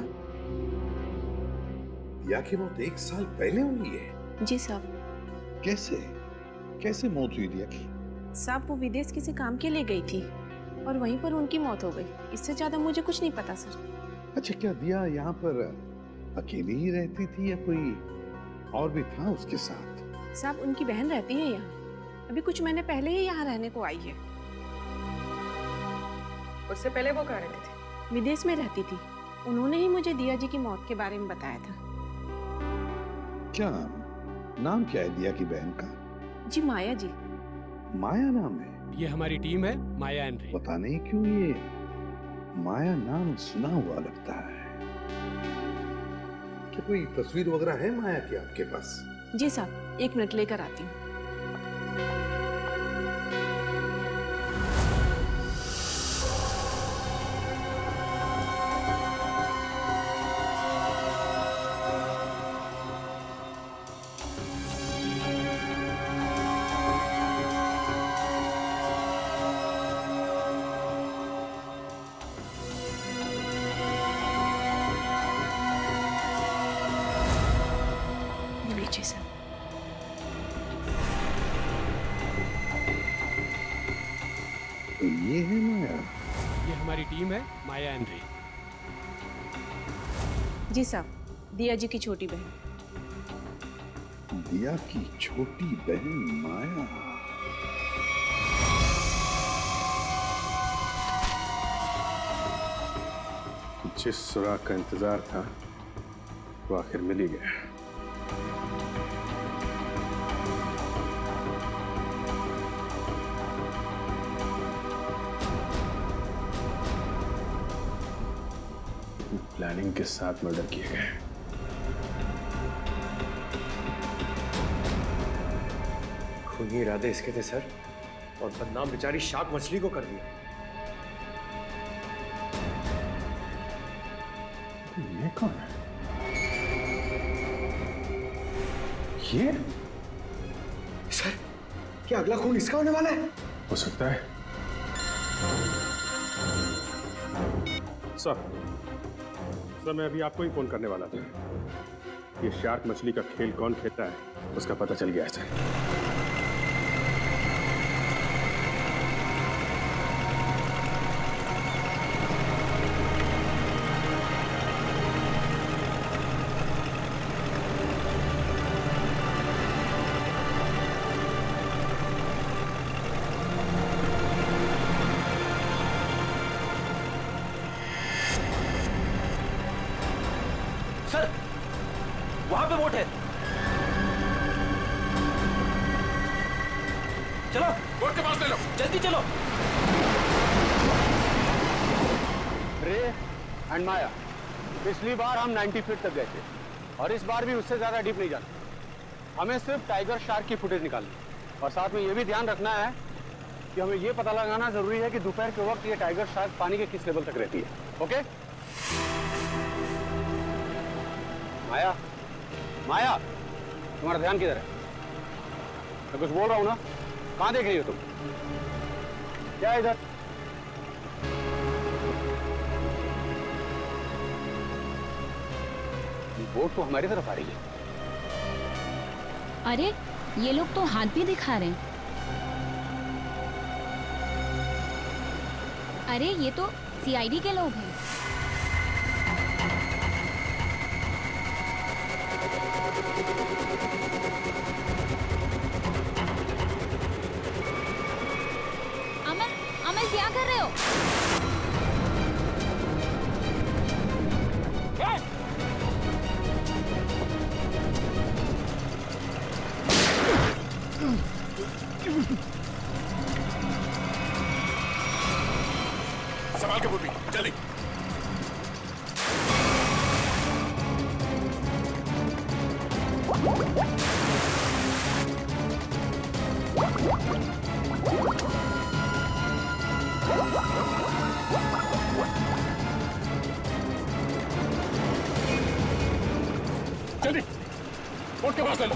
दिया की मौत 1 साल पहले हुई है? जी साहब। कैसे? कैसे मौत हुई दिया की? साहब, वो विदेश किसी काम के लिए गई थी और वहीं पर उनकी मौत हो गई। इससे ज्यादा मुझे कुछ नहीं पता सर। अच्छा, क्या दिया यहाँ पर अकेली ही रहती थी या कोई और भी था उसके साथ? साहब, उनकी बहन रहती है यहाँ। अभी कुछ महीने पहले ही यहाँ रहने को आई है। उससे पहले वो कहाँ रहती थी? विदेश में रहती थी। उन्होंने ही मुझे दिया जी की मौत के बारे में बताया था। क्या नाम क्या है दिया की बहन का? जी माया जी। माया नाम है? ये हमारी टीम है, माया एंड रे। पता नहीं क्यों ये माया नाम सुना हुआ लगता है। क्या कोई तस्वीर वगैरह है माया की आपके पास? जी साहब, 1 मिनट लेकर आती हूँ। तो ये है माया? ये हमारी टीम है, माया एंड रे। जी साहब, दिया जी की छोटी बहन। दिया की छोटी बहन माया। जिस सुराग का इंतजार था वो आखिर मिल ही गया। प्लानिंग के साथ मर्डर किए गए। खूनी इरादे इसके थे सर, और बदनाम बेचारी शार्क मछली को कर दिया। ये कौन है? ये सर, क्या अगला खून इसका होने वाला है? हो सकता है। सर, मैं अभी आपको ही फोन करने वाला था। ये शार्क मछली का खेल कौन खेलता है उसका पता चल गया है सर। सर वहां पे बोट है। चलो बोट के पास ले लो, जल्दी चलो। रे एंड माया, पिछली बार हम 90 फीट तक गए थे और इस बार भी उससे ज्यादा डीप नहीं जाना। हमें सिर्फ टाइगर शार्क की फुटेज निकालनी और साथ में ये भी ध्यान रखना है कि हमें ये पता लगाना जरूरी है कि दोपहर के वक्त ये टाइगर शार्क पानी के किस लेवल तक रहती है। ओके माया, माया तुम्हारा ध्यान किधर है? मैं कुछ बोल रहा हूं ना, कहां देख रही हो तुम? क्या है इधर? बोट तो हमारी तरफ आ रही है। अरे ये लोग तो हाथ भी दिखा रहे हैं। अरे ये तो सीआईडी के लोग हैं। अमल, अमल क्या कर रहे हो? संभाल के पूर्वी, जल्दी। जल्दी बोट के पास ले लो।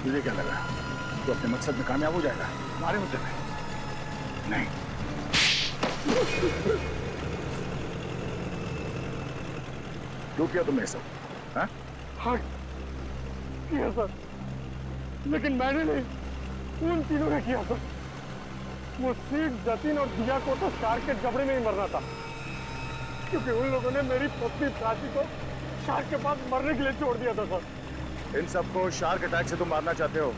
तुझे क्या लगा तो अपने मकसद में कामयाब हो जाएगा? हमारे मुद्दे में नहीं। क्यों किया तुमने सब? हाँ किया सर, लेकिन मैंने नहीं, उन तीनों ने किया सर। वो सीट, जतिन और दिया को तो शार्क के जबड़े में ही मरना था, क्योंकि उन लोगों ने मेरी पत्नी प्राची को शार्क के पास मरने के लिए छोड़ दिया था सर। इन सबको शार्क अटैक से तुम मारना चाहते हो?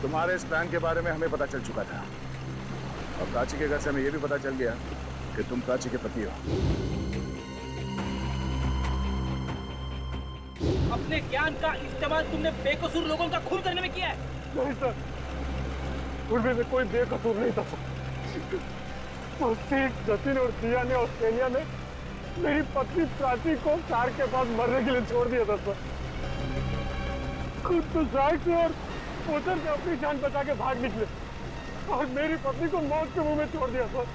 तुम्हारे इस प्लान के बारे में हमें पता चल चुका था और प्राची के घर से हमें यह भी पता चल गया कि तुम प्राची के पति हो। अपने ज्ञान का इस्तेमाल तुमने बेकसूर लोगों का खून करने में किया है। नहीं सर, उनमें से कोई बेकसूर नहीं था सर। तो सीट, जतिन और दिया ने ऑस्ट्रेलिया में मेरी पत्नी प्राची को शार्क के पास मरने के लिए छोड़ दिया था सर। खुद तो शार्क से और उधर से अपनी जान बचा के भाग निकले और मेरी पत्नी को मौत के मुंह में छोड़ दिया सर।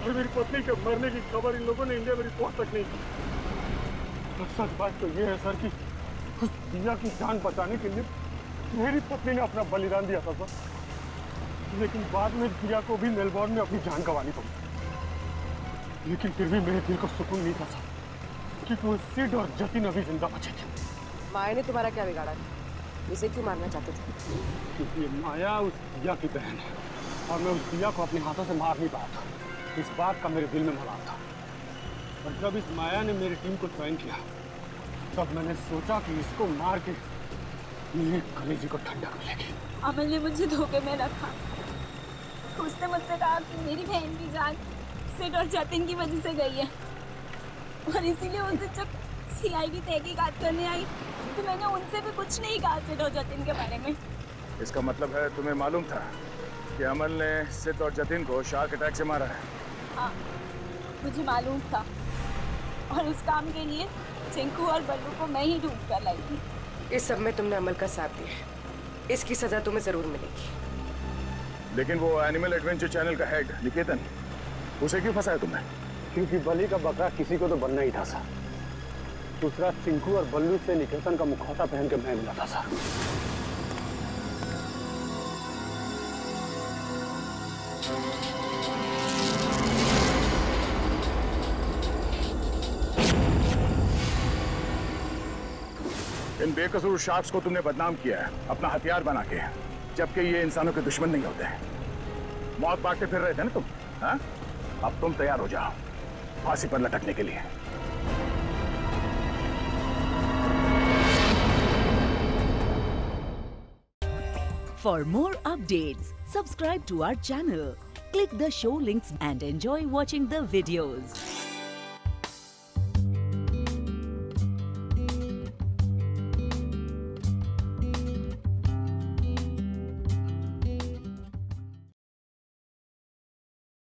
और मेरी पत्नी के मरने की खबर इन लोगों ने इंडिया में रिपोर्ट तक नहीं की। और सच बात तो ये है सर कि उस दिया की जान बचाने के लिए मेरी पत्नी ने अपना बलिदान दिया था सर। लेकिन बाद में दिया को भी मेलबोर्न में अपनी जान गंवानी पड़ी। लेकिन फिर भी मेरे दिल को सुकून नहीं था सर, क्योंकि वो सिड और जतिन अभी जिंदा बचे थे। माया ने तुम्हारा क्या बिगाड़ा? इसे क्यों मारना चाहते थे? क्योंकि ये माया उस दिया की बहन है और मैं उस दिया को अपने हाथों से मार नहीं पाया था। इस बात का मेरे दिल में मलाल था। और जब इस माया ने मेरी टीम को ज्वाइन किया तब मैंने सोचा कि इसको मार के मेरे कलेजे को ठंडक मिलेगी। अमल ने मुझे धोखे में रखा। उसने मुझसे कहा कि मेरी बहन की जान सिड और जतिन की वजह से गई है और इसीलिए उसे जब सीआईडी तहकीकात करने आई तो मैंने उनसे भी कुछ नहीं कहा सिड और जतिन के बारे में। इसका मतलब है तुम्हें मालूम था कि अमल ने सिड और जतिन को शार्क अटैक से मारा है? हाँ, मुझे मालूम था और इस काम के लिए चिंकू और बल्लू को मैं ही ढूंढ कर लाई थी। इस सब में तुमने अमल का साथ दिया है, इसकी सजा तुम्हें जरूर मिलेगी। लेकिन वो एनिमल एडवेंचर चैनल का हेड निकेतन, उसे क्यों फंसाया तुमने? क्योंकि बलि का बकरा किसी को तो बनना ही था सर। दूसरा चिंकू और बल्लू से निकेतन का मुखौटा पहन के मैं मिला था सर। इन बेकसूर शार्क्स को तुमने बदनाम किया है अपना हथियार बना के, जबकि ये इंसानों के दुश्मन नहीं होते। मौत बांटते फिर रहे थे ना तुम, हाँ? अब तुम तैयार हो जाओ फांसी पर लटकने के लिए। For more updates, subscribe to our channel, click the show links and enjoy watching the videos.